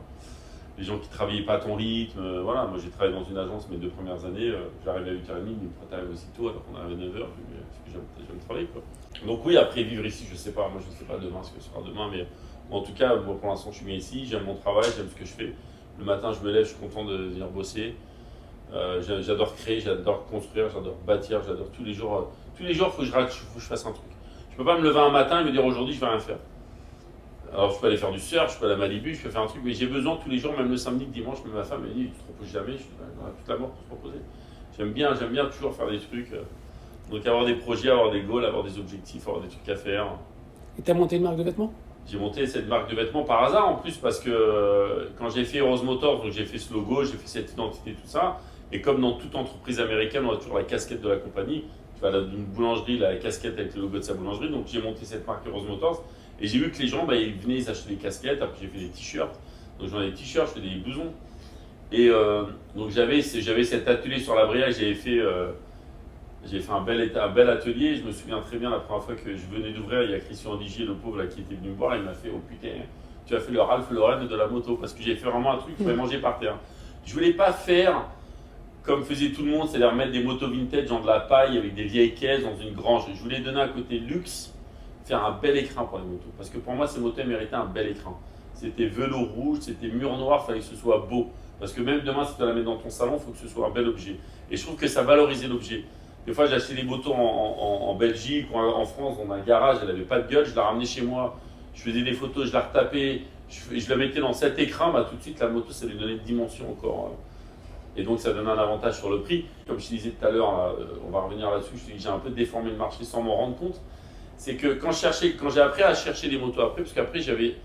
Les gens qui ne travaillaient pas à ton rythme, voilà. Moi j'ai travaillé dans une agence mes 2 premières années, j'arrivais à 8h30, mais pourquoi t'arrives aussitôt alors qu'on arrive à 9h, parce que j'aime travailler, quoi. Donc oui, après vivre ici, je sais pas, moi je ne sais pas demain ce que ce sera demain, mais en tout cas, moi pour l'instant je suis bien ici, j'aime mon travail, j'aime ce que je fais. Le matin je me lève, je suis content de venir bosser. J'adore créer, j'adore construire, j'adore bâtir, j'adore tous les jours, il faut que je fasse un truc. Je peux pas me lever un matin et me dire aujourd'hui je vais rien faire. Alors je peux aller faire du surf, je peux aller à Malibu, je peux faire un truc, mais j'ai besoin tous les jours, même le samedi, le dimanche, mais ma femme elle dit tu te reposes jamais, je dis on a toute la mort pour se reposer. J'aime bien toujours faire des trucs, donc avoir des projets, avoir des goals, avoir des objectifs, avoir des trucs à faire. Et tu as monté une marque de vêtements? J'ai monté cette marque de vêtements par hasard en plus parce que quand j'ai fait Rose Motors, donc j'ai fait ce logo, j'ai fait cette identité, tout ça, et comme dans toute entreprise américaine, on a toujours la casquette de la compagnie, tu vas d'une boulangerie, la casquette avec le logo de sa boulangerie, donc j'ai monté cette marque Rose Motors. Et j'ai vu que les gens, ils venaient, ils achetaient des casquettes, après j'ai fait des t-shirts, donc j'en ai des t-shirts, je fais des blousons. Et donc j'avais cet atelier sur la Bria, j'ai fait un bel atelier, je me souviens très bien la première fois que je venais d'ouvrir, il y a Christian Digier, le pauvre là, qui était venu me voir, il m'a fait « Oh putain, tu as fait le Ralph Lauren de la moto » parce que j'ai fait vraiment un truc, je pouvais manger par terre. Je voulais pas faire comme faisait tout le monde, c'est-à-dire mettre des motos vintage dans de la paille avec des vieilles caisses dans une grange. Je voulais donner un côté luxe, faire un bel écran pour les motos. Parce que pour moi, ces motos méritaient un bel écran. C'était velours rouge, c'était mur noir, il fallait que ce soit beau. Parce que même demain, si tu la mets dans ton salon, il faut que ce soit un bel objet. Et je trouve que ça valorisait l'objet. Des fois, j'ai acheté des motos en Belgique ou en France, dans un garage, elle n'avait pas de gueule, je la ramenais chez moi, je faisais des photos, je la retapais, je la mettais dans cet écran, tout de suite, la moto, ça lui donnait une dimension encore. Et donc, ça donne un avantage sur le prix. Comme je te disais tout à l'heure, on va revenir là-dessus, je te dis que j'ai un peu déformé le marché sans m'en rendre compte. C'est que quand j'ai appris à chercher des motos après, parce qu'après, j'avais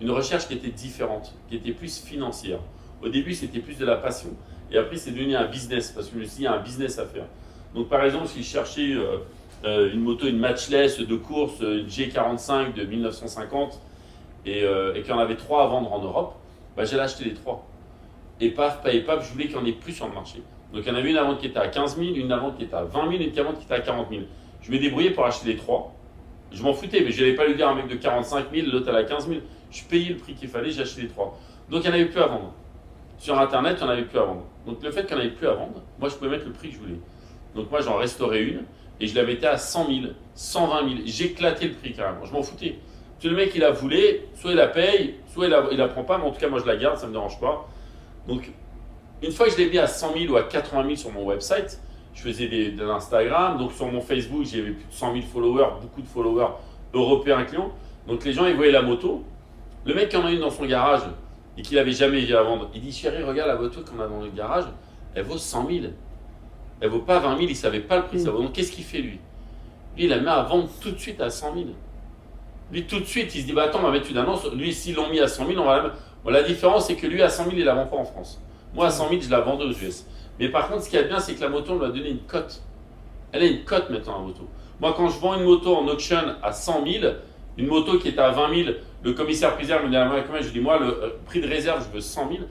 une recherche qui était différente, qui était plus financière. Au début, c'était plus de la passion. Et après, c'est devenu un business, parce que je me suis dit, il y a un business à faire. Donc, par exemple, si je cherchais une moto, une matchless de course, une G45 de 1950, et qu'il y en avait 3 à vendre en Europe, bah, j'allais acheter les 3. Et paf, je voulais qu'il y en ait plus sur le marché. Donc, il y en avait une à vendre qui était à 15 000, une à vendre qui était à 20 000 et une à vendre qui était à 40 000. Je me débrouillais pour acheter les 3. Je m'en foutais, mais je n'allais pas lui dire à un mec de 45 000, l'autre à 15 000. Je payais le prix qu'il fallait, j'ai acheté les 3. Donc, il n'y en avait plus à vendre. Sur Internet, il n'y en avait plus à vendre. Donc, le fait qu'il n'y en avait plus à vendre, moi, je pouvais mettre le prix que je voulais. Donc, moi, j'en restaurais une et je la mettais à 100 000, 120 000. J'éclatais le prix carrément. Je m'en foutais. Si le mec, il la voulait, soit il la paye, soit il la prend pas, mais en tout cas, moi, je la garde, ça ne me dérange pas. Donc, une fois que je l'ai mis à 100 000 ou à 80 000 sur mon website, je faisais de l'Instagram. Donc, sur mon Facebook, j'avais plus de 100 000 followers, beaucoup de followers européens clients. Donc, les gens, ils voyaient la moto. Le mec qui en a une dans son garage et qu'il n'avait jamais vu à vendre, il dit, chérie, regarde la moto qu'on a dans le garage, elle vaut 100 000. Elle vaut pas 20 000, il ne savait pas le prix. Ça vaut. Donc, qu'est-ce qu'il fait, lui? Lui, il la met à vendre tout de suite à 100 000. Lui, tout de suite, il se dit, bah attends, on va mettre une annonce. Lui, s'ils l'ont mis à 100 000, on va la mettre. Bon, la différence, c'est que lui, à 100 000, il ne la vend pas en France. Moi, à 100 000, je la vends aux US. Mais par contre, ce qu'il y a de bien, c'est que la moto, on lui a donné une cote. Elle a une cote maintenant, la moto. Moi, quand je vends une moto en auction à 100 000, une moto qui est à 20 000, le commissaire-priseur me dit, ah, combien? Je dis, moi, le prix de réserve, je veux 100 000.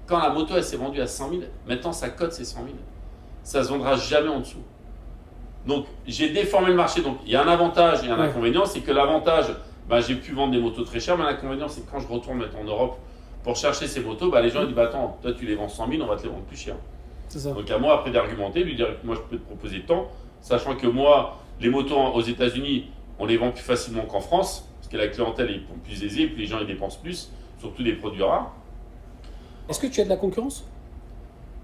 Quand la moto, elle s'est vendue à 100 000, maintenant, sa cote, c'est 100 000. Ça ne se vendra jamais en dessous. Donc, j'ai déformé le marché. Donc, il y a un avantage et un inconvénient. C'est que l'avantage, ben, j'ai pu vendre des motos très chères, mais l'inconvénient, c'est que quand je retourne en Europe pour chercher ces motos, ben, les gens disent, bah, attends, toi, tu les vends 100 000, on va te les vendre plus cher. C'est ça. Donc, à moi, après d'argumenter, lui dire que moi, je peux te proposer tant, sachant que moi, les motos aux États-Unis, on les vend plus facilement qu'en France, parce que la clientèle est plus aisée, puis les gens ils dépensent plus, surtout des produits rares. Est-ce que tu as de la concurrence?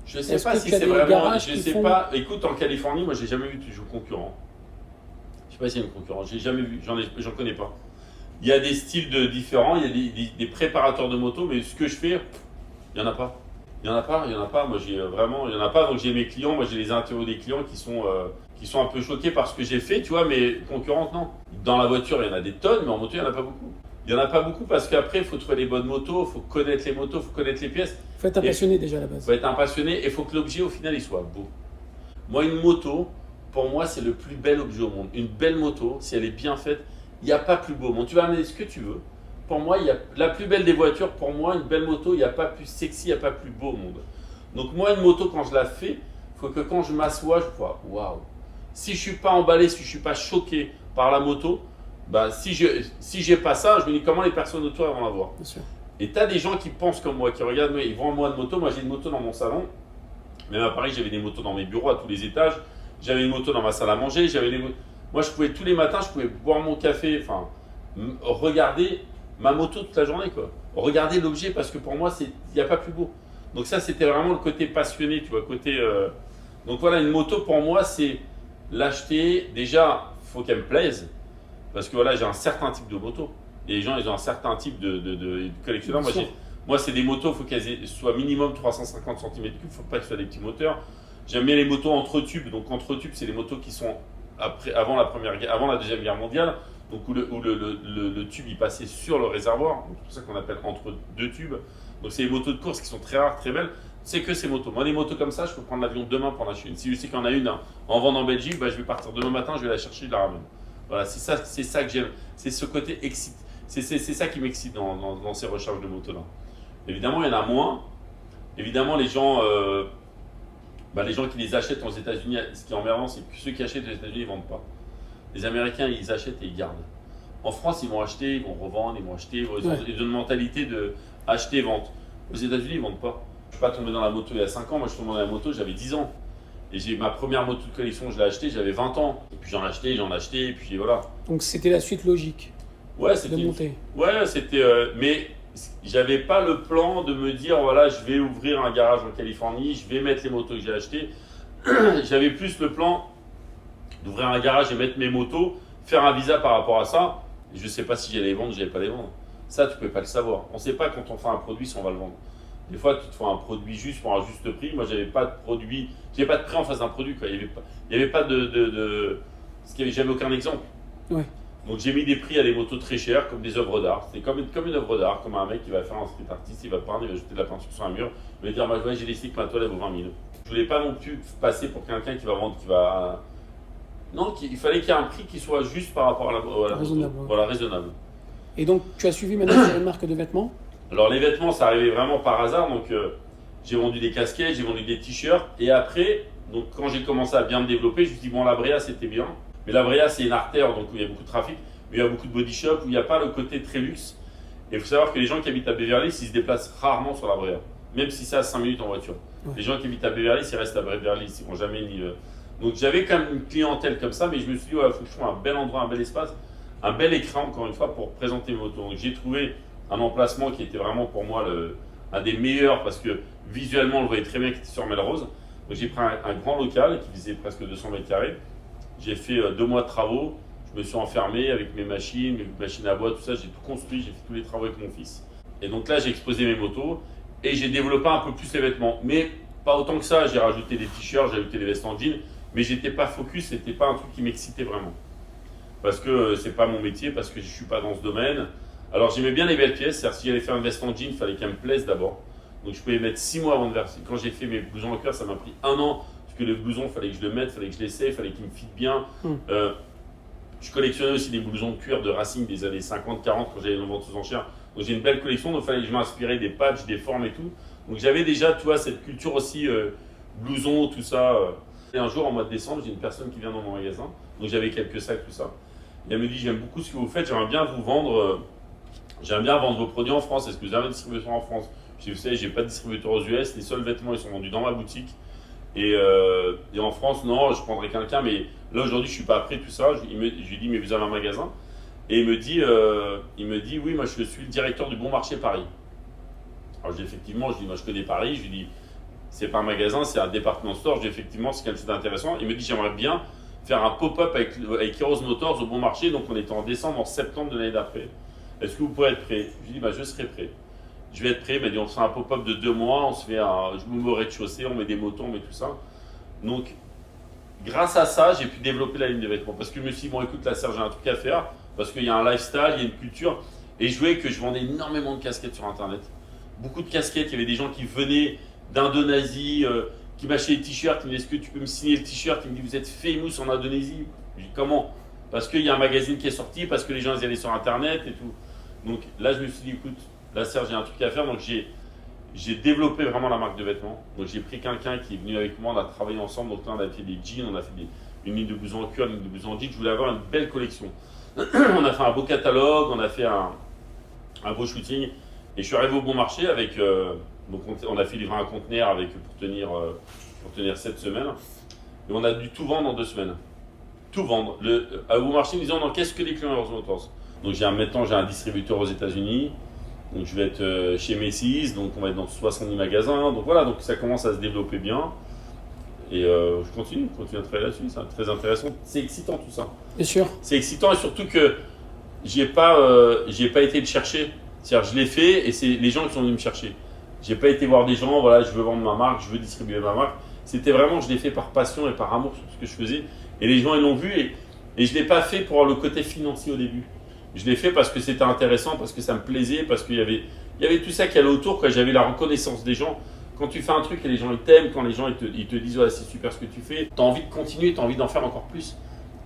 Je ne sais pas si c'est vraiment. Je ne sais pas. Écoute, en Californie, moi, j'ai jamais vu de concurrent. Je ne sais pas s'il y a une concurrence. J'ai jamais vu. J'en connais pas. Il y a des styles différents. Il y a des préparateurs de motos, mais ce que je fais, il n'y en a pas. Il n'y en a pas. Moi, j'ai vraiment. Il n'y en a pas. Donc, j'ai mes clients. Moi, j'ai les interviews des clients qui sont un peu choqués par ce que j'ai fait, tu vois, mais concurrentes, non. Dans la voiture, il y en a des tonnes, mais en moto, il n'y en a pas beaucoup. Il n'y en a pas beaucoup parce qu'après, il faut trouver les bonnes motos, il faut connaître les motos, il faut connaître les pièces. Il faut être un passionné déjà à la base. Il faut être un passionné et il faut que l'objet, au final, il soit beau. Moi, une moto, pour moi, c'est le plus bel objet au monde. Une belle moto, si elle est bien faite, il n'y a pas plus beau au monde. Tu vas amener ce que tu veux. Pour moi, il y a la plus belle des voitures. Pour moi, une belle moto, il n'y a pas plus sexy, il n'y a pas plus beau au monde. Donc moi, une moto, quand je la fais, il faut que quand je m'assois, je vois, waouh. Si je ne suis pas emballé, si je ne suis pas choqué par la moto, bah, si j'ai pas ça, je me dis comment les personnes autour vont l'avoir. Et tu as des gens qui pensent comme moi, qui regardent, moi, ils voient moi de moto. Moi, j'ai une moto dans mon salon. Même à Paris, j'avais des motos dans mes bureaux à tous les étages. J'avais une moto dans ma salle à manger. Moi, je pouvais tous les matins, je pouvais boire mon café, enfin, regarder ma moto toute la journée, quoi. Regarder l'objet parce que pour moi, il n'y a pas plus beau. Donc ça, c'était vraiment le côté passionné, tu vois, côté. Donc voilà, une moto pour moi, c'est l'acheter. Déjà, il faut qu'elle me plaise. Parce que voilà, j'ai un certain type de moto. Et les gens, ils ont un certain type de collectionneur. Moi, c'est des motos, il faut qu'elles soient minimum 350 cm3. Il ne faut pas que ce soit des petits moteurs. J'aime bien les motos entre tubes. Donc, entre tubes, c'est les motos qui sont avant la Deuxième Guerre mondiale. Donc, où le tube, il passait sur le réservoir. C'est pour ça qu'on appelle entre deux tubes. Donc, c'est les motos de course qui sont très rares, très belles. C'est que ces motos. Moi, les motos comme ça, je peux prendre l'avion demain pour en acheter une. Si je sais qu'il y en a une en vente en Belgique, bah, je vais partir demain matin, je vais la chercher, je la ramène. Voilà, c'est ça que j'aime. C'est ce côté excite. C'est ça qui m'excite dans ces recherches de motos là. Évidemment, il y en a moins. Évidemment, les gens qui les achètent aux États-Unis, ce qui est emmerdant, c'est que ceux qui achètent aux États-Unis, ils ne vendent pas. Les Américains, ils achètent et ils gardent. En France, ils vont acheter, ils vont revendre, ils vont acheter. Ils ont une mentalité de acheter-vente. Aux États-Unis, ils ne vendent pas. Je ne suis pas tombé dans la moto il y a 5 ans. Moi, je suis tombé dans la moto, j'avais 10 ans. Et j'ai ma première moto de collection, je l'ai achetée, j'avais 20 ans. Et puis j'en achetais, et puis voilà. Donc c'était la suite logique de monter. Ouais, c'était. Mais j'avais pas le plan de me dire, voilà, je vais ouvrir un garage en Californie, je vais mettre les motos que j'ai achetées. J'avais plus le plan d'ouvrir un garage et mettre mes motos, faire un visa par rapport à ça. Et je ne sais pas si j'allais les vendre, je n'allais pas les vendre. Ça, tu ne peux pas le savoir. On ne sait pas quand on fait un produit si on va le vendre. Des fois, tu te fais un produit juste pour un juste prix. Moi, j'avais pas de produit, j'avais pas de prix en face d'un produit, quoi. Il y avait pas parce qu'il j'avais aucun exemple. Ouais. Donc j'ai mis des prix à des motos très chères, comme des œuvres d'art. C'est comme une œuvre d'art, comme un mec qui va faire un street artiste, il va peindre, il va jeter de la peinture sur un mur, il va dire, moi, j'ai décidé que ma toile elle vaut 20 000. Je voulais pas non plus passer pour quelqu'un qui va vendre, Non, il fallait qu'il y ait un prix qui soit juste par rapport à la Raisonnable. moto. Voilà, raisonnable. Et donc, tu as suivi maintenant sur une marque de vêtements? Alors les vêtements, ça arrivait vraiment par hasard. Donc j'ai vendu des casquettes, j'ai vendu des t-shirts. Et après, donc, quand j'ai commencé à bien me développer, je me suis dit, bon, la Bréa, c'était bien. Mais la Bréa, c'est une artère, donc où il y a beaucoup de trafic. Mais il y a beaucoup de body shop, où il n'y a pas le côté très luxe. Et il faut savoir que les gens qui habitent à Beverly Hills, ils se déplacent rarement sur la Bréa. Même si c'est à 5 minutes en voiture. Ouais. Les gens qui habitent à Beverly Hills, ils restent à Beverly Hills. Ils vont jamais ni... Donc j'avais quand même une clientèle comme ça, mais je me suis dit, il faut que je trouve un bel endroit, un bel espace, un bel écran, encore une fois, pour présenter mes motos. Donc j'ai trouvé un emplacement qui était vraiment pour moi un des meilleurs, parce que visuellement, on le voyait très bien, qui était sur Melrose. Donc j'ai pris un grand local qui faisait presque 200 mètres carrés. J'ai fait 2 mois de travaux. Je me suis enfermé avec mes machines à bois, tout ça. J'ai tout construit, j'ai fait tous les travaux avec mon fils. Et donc là, j'ai exposé mes motos et j'ai développé un peu plus les vêtements. Mais pas autant que ça. J'ai rajouté des t-shirts, j'ai ajouté des vestes en jean. Mais j'étais pas focus, c'était pas un truc qui m'excitait vraiment. Parce que c'est pas mon métier, parce que je suis pas dans ce domaine. Alors j'aimais bien les belles pièces, c'est-à-dire si j'allais faire une veste en jean, il fallait qu'elle me plaise d'abord. Donc je pouvais mettre 6 mois avant de verser. Quand j'ai fait mes blousons en cuir, ça m'a pris 1 an. Parce que le blouson, il fallait que je le mette, il fallait que je l'essaie, il fallait qu'il me fitte bien. Je collectionnais aussi des blousons de cuir de Racing des années 50-40 quand j'allais en vente aux enchères. Donc j'ai une belle collection, donc il fallait que je m'inspirais des patchs, des formes et tout. Donc j'avais déjà, tu vois, cette culture aussi, blouson, tout ça. Et un jour, en mois de décembre, j'ai une personne qui vient dans mon magasin. Donc j'avais quelques sacs, tout ça. Et elle me dit, j'aime beaucoup ce que vous faites, j'aimerais bien vous vendre, vos produits en France. Est-ce que vous avez un distributeur en France? Je dis, vous savez, j'ai pas de distributeur aux US, les seuls vêtements, ils sont vendus dans ma boutique. Et en France, non, je prendrais quelqu'un, mais là aujourd'hui, je suis pas prêt, tout ça. Je lui dis, mais vous avez un magasin? Et il me dit, oui, moi je suis le directeur du Bon Marché Paris. Alors je dis, effectivement, je dis, moi je connais Paris. Je lui dis, c'est pas un magasin, c'est un département store. Je dis, effectivement, c'est quelque chose d'intéressant. Il me dit, j'aimerais bien faire un pop-up avec Heroes Motors au Bon Marché. Donc on était en décembre, en septembre de l'année d'après. Est-ce que vous pourrez être prêt? Je lui dis, je serai prêt. Je vais être prêt. Il m'a dit, on fait un pop-up de 2 mois, je me mets au rez-de-chaussée, on met des motos, on met tout ça. Donc, grâce à ça, j'ai pu développer la ligne de vêtements. Parce que je me suis dit, bon, écoute, là, Serge, j'ai un truc à faire. Parce qu'il y a un lifestyle, il y a une culture. Et je voyais que je vendais énormément de casquettes sur Internet. Beaucoup de casquettes. Il y avait des gens qui venaient d'Indonésie, qui m'achetaient des t-shirts. Ils me disaient, est-ce que tu peux me signer le t-shirt? Ils me disent, vous êtes famous en Indonésie. Je dis, comment? Parce qu'il y a un magazine qui est sorti, parce que les gens ils allaient sur Internet et tout. Donc là, je me suis dit, écoute, là, Serge, j'ai un truc à faire. Donc j'ai développé vraiment la marque de vêtements. Donc j'ai pris quelqu'un qui est venu avec moi, on a travaillé ensemble. Donc là, on a fait des jeans, on a fait une ligne de blousons en cuir, une ligne de blousons en jeans. Je voulais avoir une belle collection. On a fait un beau catalogue, on a fait un beau shooting. Et je suis arrivé au Bon Marché avec. Donc on a fait livrer un conteneur pour tenir 7 semaines. Et on a dû tout vendre en 2 semaines. Tout vendre. Au Bon Marché, ils me disaient, on encaisse que des clients Heroes Motors. Donc maintenant, j'ai un distributeur aux États-Unis. Donc je vais être chez Macy's, donc on va être dans 70 magasins. Donc voilà, donc ça commence à se développer bien. Et je continue à travailler là-dessus, c'est très intéressant. C'est excitant tout ça. Bien sûr. C'est excitant et surtout que j'y ai pas été le chercher. C'est-à-dire je l'ai fait et c'est les gens qui sont venus me chercher. J'ai pas été voir des gens, voilà, je veux vendre ma marque, je veux distribuer ma marque. C'était vraiment, je l'ai fait par passion et par amour sur ce que je faisais. Et les gens ils l'ont vu et je l'ai pas fait pour le côté financier au début. Je l'ai fait parce que c'était intéressant, parce que ça me plaisait, parce qu'il y avait tout ça qui allait autour, quoi. J'avais la reconnaissance des gens. Quand tu fais un truc et les gens ils t'aiment, quand les gens ils te disent ouais, c'est super ce que tu fais, tu as envie de continuer, tu as envie d'en faire encore plus.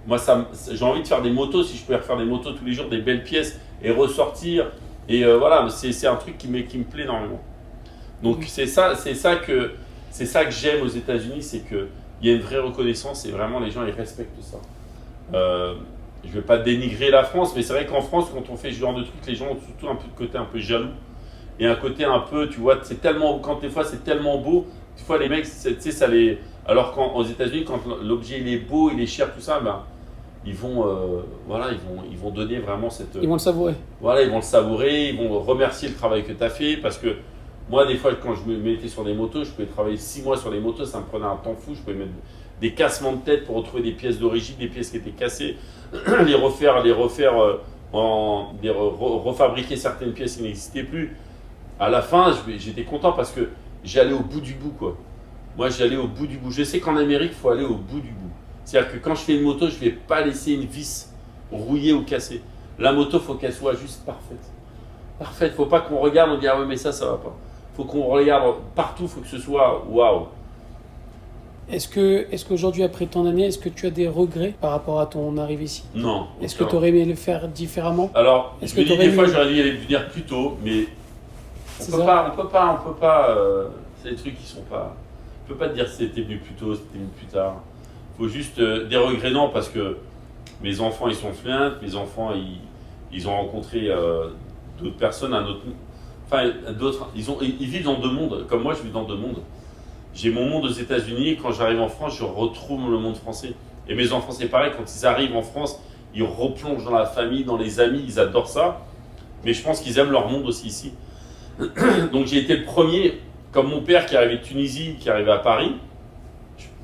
Moi, j'ai envie de faire des motos, si je pouvais refaire des motos tous les jours, des belles pièces et ressortir. Et voilà, c'est un truc qui me plaît énormément. Donc c'est ça que j'aime aux États-Unis, c'est qu'il y a une vraie reconnaissance et vraiment les gens ils respectent ça. Je ne vais pas dénigrer la France, mais c'est vrai qu'en France, quand on fait ce genre de trucs, les gens ont surtout un peu de côté un peu jaloux. Et un côté un peu, tu vois, c'est tellement, quand des fois c'est tellement beau, des fois les mecs, tu sais, ça les. Alors qu'aux États-Unis, quand l'objet il est beau, il est cher, tout ça, ben, ils vont donner vraiment cette. Ils vont le savourer. Voilà, ils vont le savourer, ils vont remercier le travail que tu as fait, parce que moi, des fois, quand je me mettais sur des motos, je pouvais travailler 6 mois sur les motos, ça me prenait un temps fou, je pouvais mettre des cassements de tête pour retrouver des pièces d'origine, des pièces qui étaient cassées, refabriquer certaines pièces qui n'existaient plus. À la fin, j'étais content parce que j'allais au bout du bout, quoi. Moi, j'allais au bout du bout. Je sais qu'en Amérique, il faut aller au bout du bout. C'est-à-dire que quand je fais une moto, je ne vais pas laisser une vis rouillée ou cassée. La moto, il faut qu'elle soit juste parfaite. Parfaite. Il ne faut pas qu'on regarde et on dise ah ouais, mais ça ne va pas. Il faut qu'on regarde partout, il faut que ce soit waouh. Est-ce qu'aujourd'hui, après tant d'années, est-ce que tu as des regrets par rapport à ton arrivée ici? Non. Est-ce que tu aurais aimé le faire différemment? Alors, je me dis des fois, j'aurais dû venir plus tôt, mais on peut pas. C'est des trucs qui sont pas. On peut pas te dire si c'était venu plus tôt, si c'était venu plus tard. Faut juste des regrets, non, parce que mes enfants ils sont fluents, mes enfants ils ont rencontré d'autres personnes, ils vivent dans deux mondes, comme moi je vis dans deux mondes. J'ai mon monde aux États-Unis, quand j'arrive en France, je retrouve le monde français. Et mes enfants c'est pareil, quand ils arrivent en France, ils replongent dans la famille, dans les amis, ils adorent ça. Mais je pense qu'ils aiment leur monde aussi ici. Donc j'ai été le premier, comme mon père qui est arrivé de Tunisie, qui est arrivé à Paris.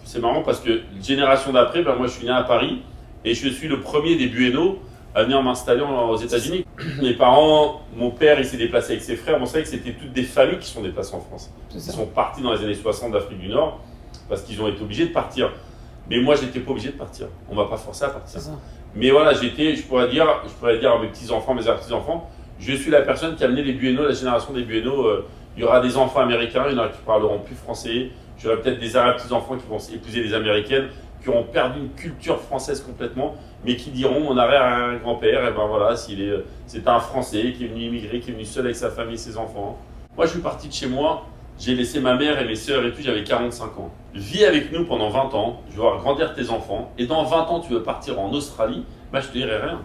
C'est marrant parce que génération d'après, moi je suis né à Paris et je suis le premier des Buenos à venir m'installer aux États-Unis. Mes parents, mon père il s'est déplacé avec ses frères, on savait que c'était toutes des familles qui sont déplacées en France. Ils sont partis dans les années 60 d'Afrique du Nord parce qu'ils ont été obligés de partir. Mais moi j'étais pas obligé de partir, on m'a pas forcé à partir. Mais voilà, je pourrais dire à mes petits-enfants, mes petits-enfants, je suis la personne qui a amené les Buenos, la génération des Buenos. Il y aura des enfants américains, il y en a qui parleront plus français. J'aurai peut-être des petits-enfants qui vont épouser des américaines, qui auront perdu une culture française complètement, mais qui diront mon arrière-grand-père, et ben voilà, c'est un Français qui est venu immigrer, qui est venu seul avec sa famille et ses enfants. Moi, je suis parti de chez moi, j'ai laissé ma mère et mes sœurs et tout, j'avais 45 ans. Vis avec nous pendant 20 ans, je vais voir grandir tes enfants, et dans 20 ans, tu veux partir en Australie, bah, je te dirai rien.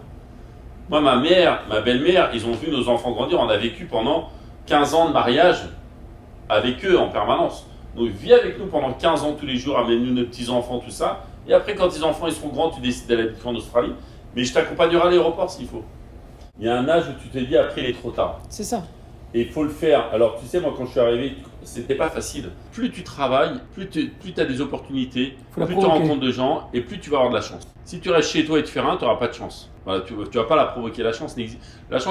Moi, ma mère, ma belle-mère, ils ont vu nos enfants grandir, on a vécu pendant 15 ans de mariage avec eux en permanence. Donc vis avec nous pendant 15 ans tous les jours, amène-nous nos petits-enfants, tout ça. Et après, quand tes enfants ils seront grands, tu décides d'aller en Australie. Mais je t'accompagnerai à l'aéroport s'il faut. Il y a un âge où tu te dis après il est trop tard. C'est ça. Et il faut le faire. Alors tu sais, moi quand je suis arrivé, c'était pas facile. Plus tu travailles, plus tu as des opportunités, plus tu rencontres de gens et plus tu vas avoir de la chance. Si tu restes chez toi et tu fais rien, tu n'auras pas de chance. Voilà, tu vas pas la provoquer. La chance,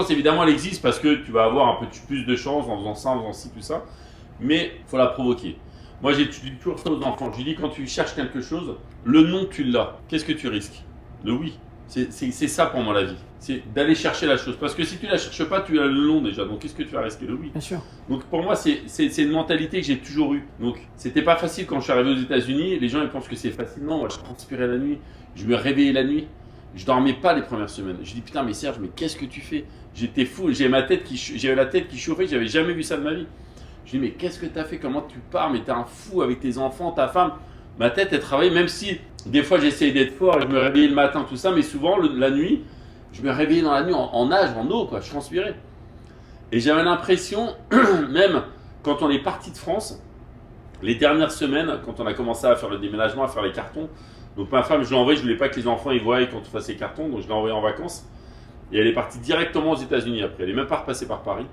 évidemment, elle existe parce que tu vas avoir un peu plus de chance en faisant ça, en faisant ci, tout ça. Mais il faut la provoquer. Moi, j'ai toujours ça aux enfants. Je dis, quand tu cherches quelque chose, le non, tu l'as. Qu'est-ce que tu risques? Le oui. C'est ça pour moi la vie. C'est d'aller chercher la chose. Parce que si tu ne la cherches pas, tu as le non déjà. Donc, qu'est-ce que tu vas risquer? Le oui. Bien sûr. Donc, pour moi, c'est une mentalité que j'ai toujours eue. Donc, c'était pas facile quand je suis arrivé aux États-Unis. Les gens, ils pensent que c'est facile. Non, moi, je transpirais la nuit. Je me réveillais la nuit. Je dormais pas les premières semaines. Je dis, putain, mais Serge, mais qu'est-ce que tu fais? J'étais fou. J'avais la tête qui chauffait. J'avais jamais vu ça de ma vie. Je dis, mais qu'est-ce que tu as fait? Comment tu pars? Mais t'es un fou avec tes enfants, ta femme. Ma tête, elle travaillait, même si des fois j'essayais d'être fort et je me réveillais le matin, tout ça, mais souvent la nuit, je me réveillais dans la nuit en nage, en eau, quoi. Je transpirais. Et j'avais l'impression, même quand on est parti de France, les dernières semaines, quand on a commencé à faire le déménagement, à faire les cartons, donc ma femme, je l'ai envoyée, je voulais pas que les enfants ils voient quand on fasse les cartons, donc je l'ai envoyée en vacances. Et elle est partie directement aux États-Unis après. Elle n'est même pas repassée par Paris.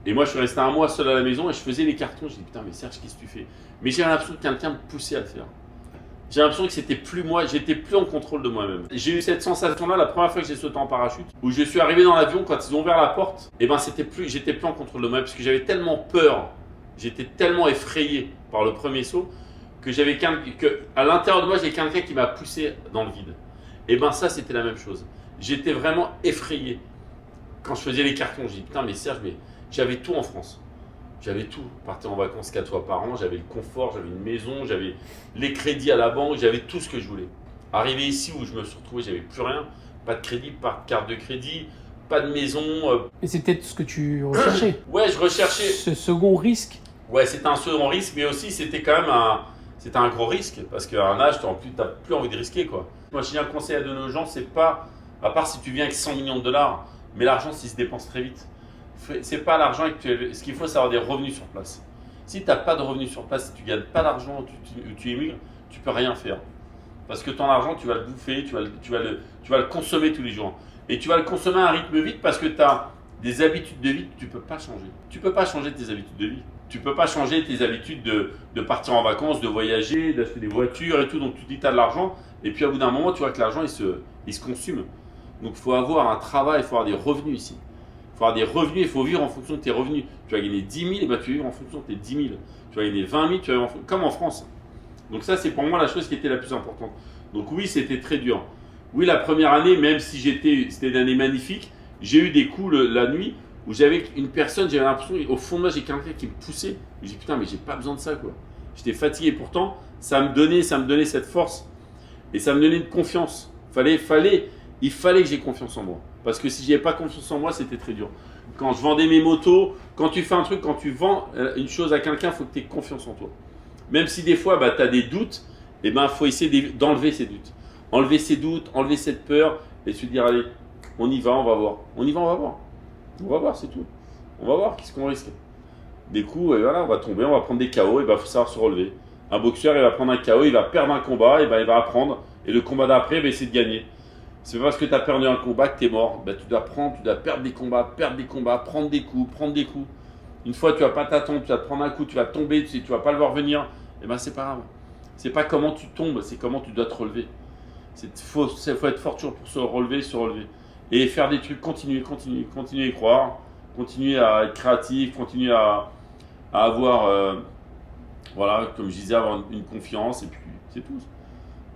Et moi, je suis resté un mois seul à la maison et je faisais les cartons. Je dis putain, mais Serge, qu'est-ce que tu fais? Mais j'ai l'impression que quelqu'un me poussait à le faire. J'ai l'impression que c'était plus moi, j'étais plus en contrôle de moi-même. J'ai eu cette sensation-là la première fois que j'ai sauté en parachute, où je suis arrivé dans l'avion, quand ils ont ouvert la porte, et ben j'étais plus en contrôle de moi-même parce que j'avais tellement peur, j'étais tellement effrayé par le premier saut que à l'intérieur de moi, j'ai quelqu'un qui m'a poussé dans le vide. Et ben ça, c'était la même chose. J'étais vraiment effrayé quand je faisais les cartons. Je dis putain, mais Serge, mais j'avais tout en France. J'avais tout. Je partais en vacances 4 fois par an, j'avais le confort, j'avais une maison, j'avais les crédits à la banque, j'avais tout ce que je voulais. Arrivé ici où je me suis retrouvé, j'avais plus rien. Pas de crédit, pas de carte de crédit, pas de maison. Et c'est peut-être ce que tu recherchais. Ouais, je recherchais. Ce second risque. Ouais, c'était un second risque, mais aussi c'était quand même un gros risque. Parce qu'à un âge, tu n'as plus envie de risquer, quoi. Moi, j'ai un conseil à donner aux gens, c'est pas, à part si tu viens avec 100 millions de dollars, mais l'argent, s'il se dépense très vite. C'est pas l'argent que ce qu'il faut, c'est avoir des revenus sur place. Si tu n'as pas de revenus sur place, si tu ne gagnes pas d'argent, tu émigres, tu ne peux rien faire. Parce que ton argent, tu vas le bouffer, tu vas le consommer tous les jours. Et tu vas le consommer à un rythme vite parce que tu as des habitudes de vie que tu ne peux pas changer. Tu ne peux pas changer tes habitudes de vie. Tu ne peux pas changer tes habitudes de partir en vacances, de voyager, d'acheter des voitures et tout. Donc tu dis que tu as de l'argent. Et puis au bout d'un moment, tu vois que l'argent, il se consume. Donc il faut avoir un travail, il faut avoir des revenus ici. Il faut avoir des revenus, il faut vivre en fonction de tes revenus. Tu vas gagner 10 000, et ben, tu vas vivre en fonction de tes 10 000. Tu vas gagner 20 000, tu vas vivre comme en France. Donc ça, c'est pour moi la chose qui était la plus importante. Donc oui, c'était très dur. Oui, la première année, même si c'était une année magnifique, j'ai eu des coups la nuit où j'avais une personne, j'avais l'impression, au fond de moi, j'ai quelqu'un qui me poussait. Je me dis, putain, mais j'ai pas besoin de ça, quoi. J'étais fatigué. Pourtant, ça me donnait cette force et ça me donnait une confiance. Il fallait que j'ai confiance en moi. Parce que si j'avais pas confiance en moi, c'était très dur. Quand je vendais mes motos, quand tu fais un truc, quand tu vends une chose à quelqu'un, il faut que tu aies confiance en toi. Même si des fois, tu as des doutes, il faut essayer d'enlever ces doutes. Enlever ces doutes, enlever cette peur et se dire, allez, on y va, on va voir. On y va, on va voir. On va voir, c'est tout. On va voir, qu'est-ce qu'on risque. Des coups, et voilà, on va tomber, on va prendre des KO, et il faut savoir se relever. Un boxeur, il va prendre un KO, il va perdre un combat, et il va apprendre. Et le combat d'après, il va essayer de gagner. C'est pas parce que tu as perdu un combat que tu es mort. Tu dois perdre des combats, prendre des coups. Une fois, tu vas pas t'attendre, tu vas te prendre un coup, tu vas tomber, tu vas pas le voir venir. Et c'est pas grave. C'est pas comment tu tombes, c'est comment tu dois te relever. Faut être fort toujours pour se relever. Et faire des trucs, continuer à y croire, continuer à être créatif, continuer à avoir, voilà, comme je disais, avoir une confiance, et puis c'est tout.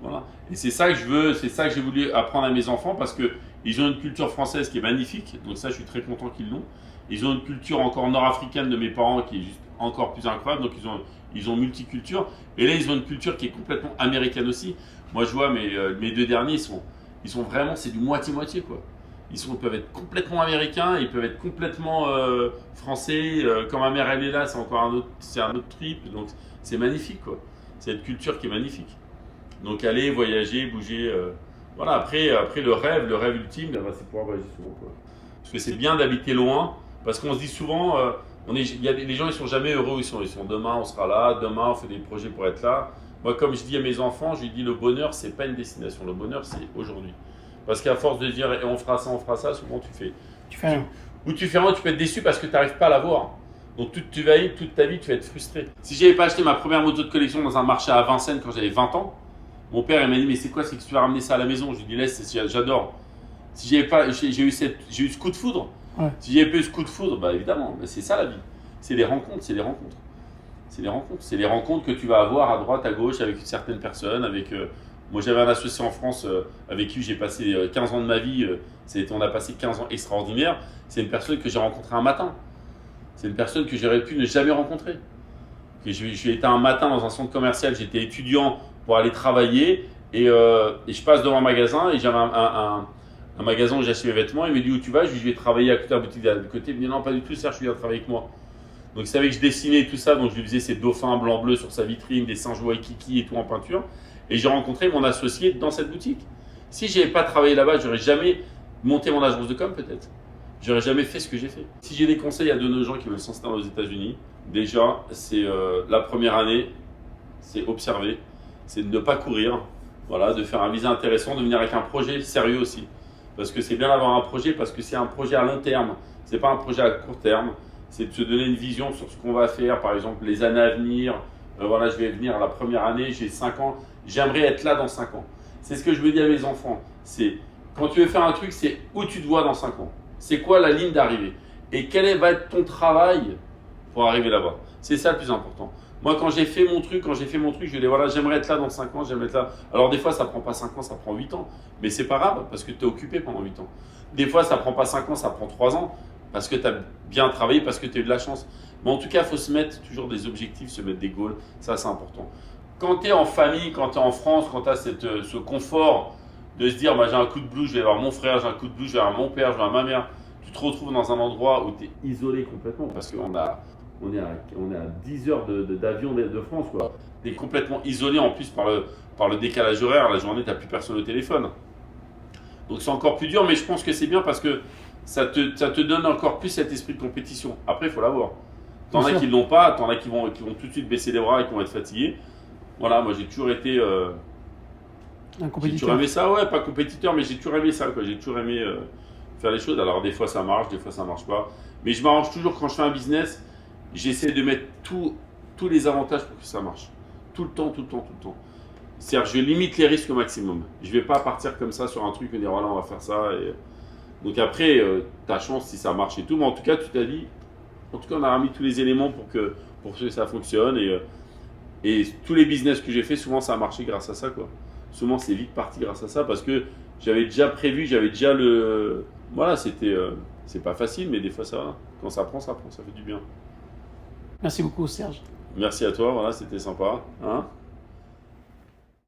Voilà. Et c'est ça que j'ai voulu apprendre à mes enfants parce qu'ils ont une culture française qui est magnifique, donc ça je suis très content qu'ils l'ont. Ils ont une culture encore nord-africaine de mes parents qui est juste encore plus incroyable, donc ils ont multiculture. Et là ils ont une culture qui est complètement américaine aussi. Moi je vois mes deux derniers, ils sont vraiment, c'est du moitié-moitié quoi. Ils peuvent être complètement américains, ils peuvent être complètement français. Quand ma mère elle est là, c'est encore un autre trip, donc c'est magnifique quoi. C'est une culture qui est magnifique. Donc aller voyager, bouger, voilà. Après le rêve ultime, c'est pouvoir voyager souvent quoi. Parce que c'est bien d'habiter loin, parce qu'on se dit souvent, les gens ils sont jamais heureux, ils sont demain on sera là, demain on fait des projets pour être là. Moi comme je dis à mes enfants, je dis le bonheur c'est pas une destination, le bonheur c'est aujourd'hui. Parce qu'à force de dire on fera ça, souvent tu fais rien. Ou tu fais rien, tu peux être déçu parce que tu n'arrives pas à l'avoir. Donc toute ta vie tu vas être frustré. Si j'avais pas acheté ma première moto de collection dans un marché à Vincennes quand j'avais 20 ans, mon père il m'a dit mais c'est quoi, c'est que tu vas ramener ça à la maison? Je lui ai dit laisse, j'adore. Si j'ai eu ce coup de foudre, ouais. Si j'avais pas eu ce coup de foudre, évidemment, c'est ça la vie. C'est les rencontres. C'est les rencontres que tu vas avoir à droite, à gauche avec certaines personnes. Moi j'avais un associé en France avec qui j'ai passé 15 ans de ma vie. On a passé 15 ans extraordinaires. C'est une personne que j'ai rencontrée un matin. C'est une personne que j'aurais pu ne jamais rencontrer. J'ai été un matin dans un centre commercial, j'étais étudiant pour aller travailler et je passe devant un magasin et j'avais un magasin où j'achetais mes vêtements. Il me dit où tu vas? Je lui dis je vais travailler à côté de la boutique d'à côté. Il me dit non pas du tout, Serge, je viens travailler avec moi. Donc il savait que je dessinais tout ça, donc je lui faisais ces dauphins blanc-bleu sur sa vitrine, des singes waikiki et tout en peinture. Et j'ai rencontré mon associé dans cette boutique. Si je n'avais pas travaillé là-bas, j'aurais jamais monté mon agence de com peut-être. J'aurais jamais fait ce que j'ai fait. Si j'ai des conseils à donner aux gens qui veulent s'installer aux États-Unis, déjà c'est la première année, c'est observer, c'est de ne pas courir, voilà, de faire un visa intéressant, de venir avec un projet sérieux aussi. Parce que c'est bien d'avoir un projet, parce que c'est un projet à long terme, c'est pas un projet à court terme. C'est de se donner une vision sur ce qu'on va faire, par exemple les années à venir. Voilà, je vais venir la première année, j'ai 5 ans, j'aimerais être là dans 5 ans. C'est ce que je veux dire à mes enfants. C'est quand tu veux faire un truc, c'est où tu te vois dans 5 ans. C'est quoi la ligne d'arrivée? Et quel va être ton travail pour arriver là-bas? C'est ça le plus important. Moi, quand j'ai fait mon truc, je dis voilà, j'aimerais être là dans 5 ans, j'aimerais être là. Alors des fois, ça prend pas 5 ans, ça prend 8 ans. Mais c'est pas grave, parce que tu es occupé pendant 8 ans. Des fois, ça prend pas 5 ans, ça prend 3 ans. Parce que tu as bien travaillé, parce que tu as eu de la chance. Mais en tout cas, il faut se mettre toujours des objectifs, se mettre des goals. Ça, c'est important. Quand tu es en famille, quand tu es en France, quand tu as ce confort de se dire j'ai un coup de blues, je vais voir mon frère, j'ai un coup de blues, je vais voir mon père, je vais voir ma mère. Tu te retrouves dans un endroit où tu es isolé complètement. Parce qu'on est à 10 heures d'avion de France. Tu es complètement isolé en plus par le décalage horaire. La journée, tu n'as plus personne au téléphone. Donc c'est encore plus dur, mais je pense que c'est bien parce que ça te donne encore plus cet esprit de compétition. Après, il faut l'avoir. T'en as qui ne l'ont pas, t'en as qui vont tout de suite baisser les bras et qui vont être fatigués. Voilà, moi j'ai toujours été... un compétiteur. J'ai toujours aimé ça, ouais, pas compétiteur, mais j'ai toujours aimé ça, quoi. J'ai toujours aimé faire les choses. Alors des fois ça marche, des fois ça marche pas. Mais je m'arrange toujours quand je fais un business, j'essaie de mettre tous les avantages pour que ça marche. Tout le temps. C'est-à-dire je limite les risques au maximum. Je ne vais pas partir comme ça sur un truc et dire voilà, on va faire ça. Donc après, ta chance si ça marche et tout, mais en tout cas, tu t'as dit, en tout cas, on a remis tous les éléments pour que ça fonctionne. Et tous les business que j'ai fait, souvent ça a marché grâce à ça, quoi. Souvent c'est vite parti grâce à ça parce que j'avais déjà prévu, j'avais déjà le. Voilà, c'est pas facile, mais des fois ça va. Quand ça prend, ça fait du bien. Merci beaucoup, Serge. Merci à toi, voilà, c'était sympa. Hein.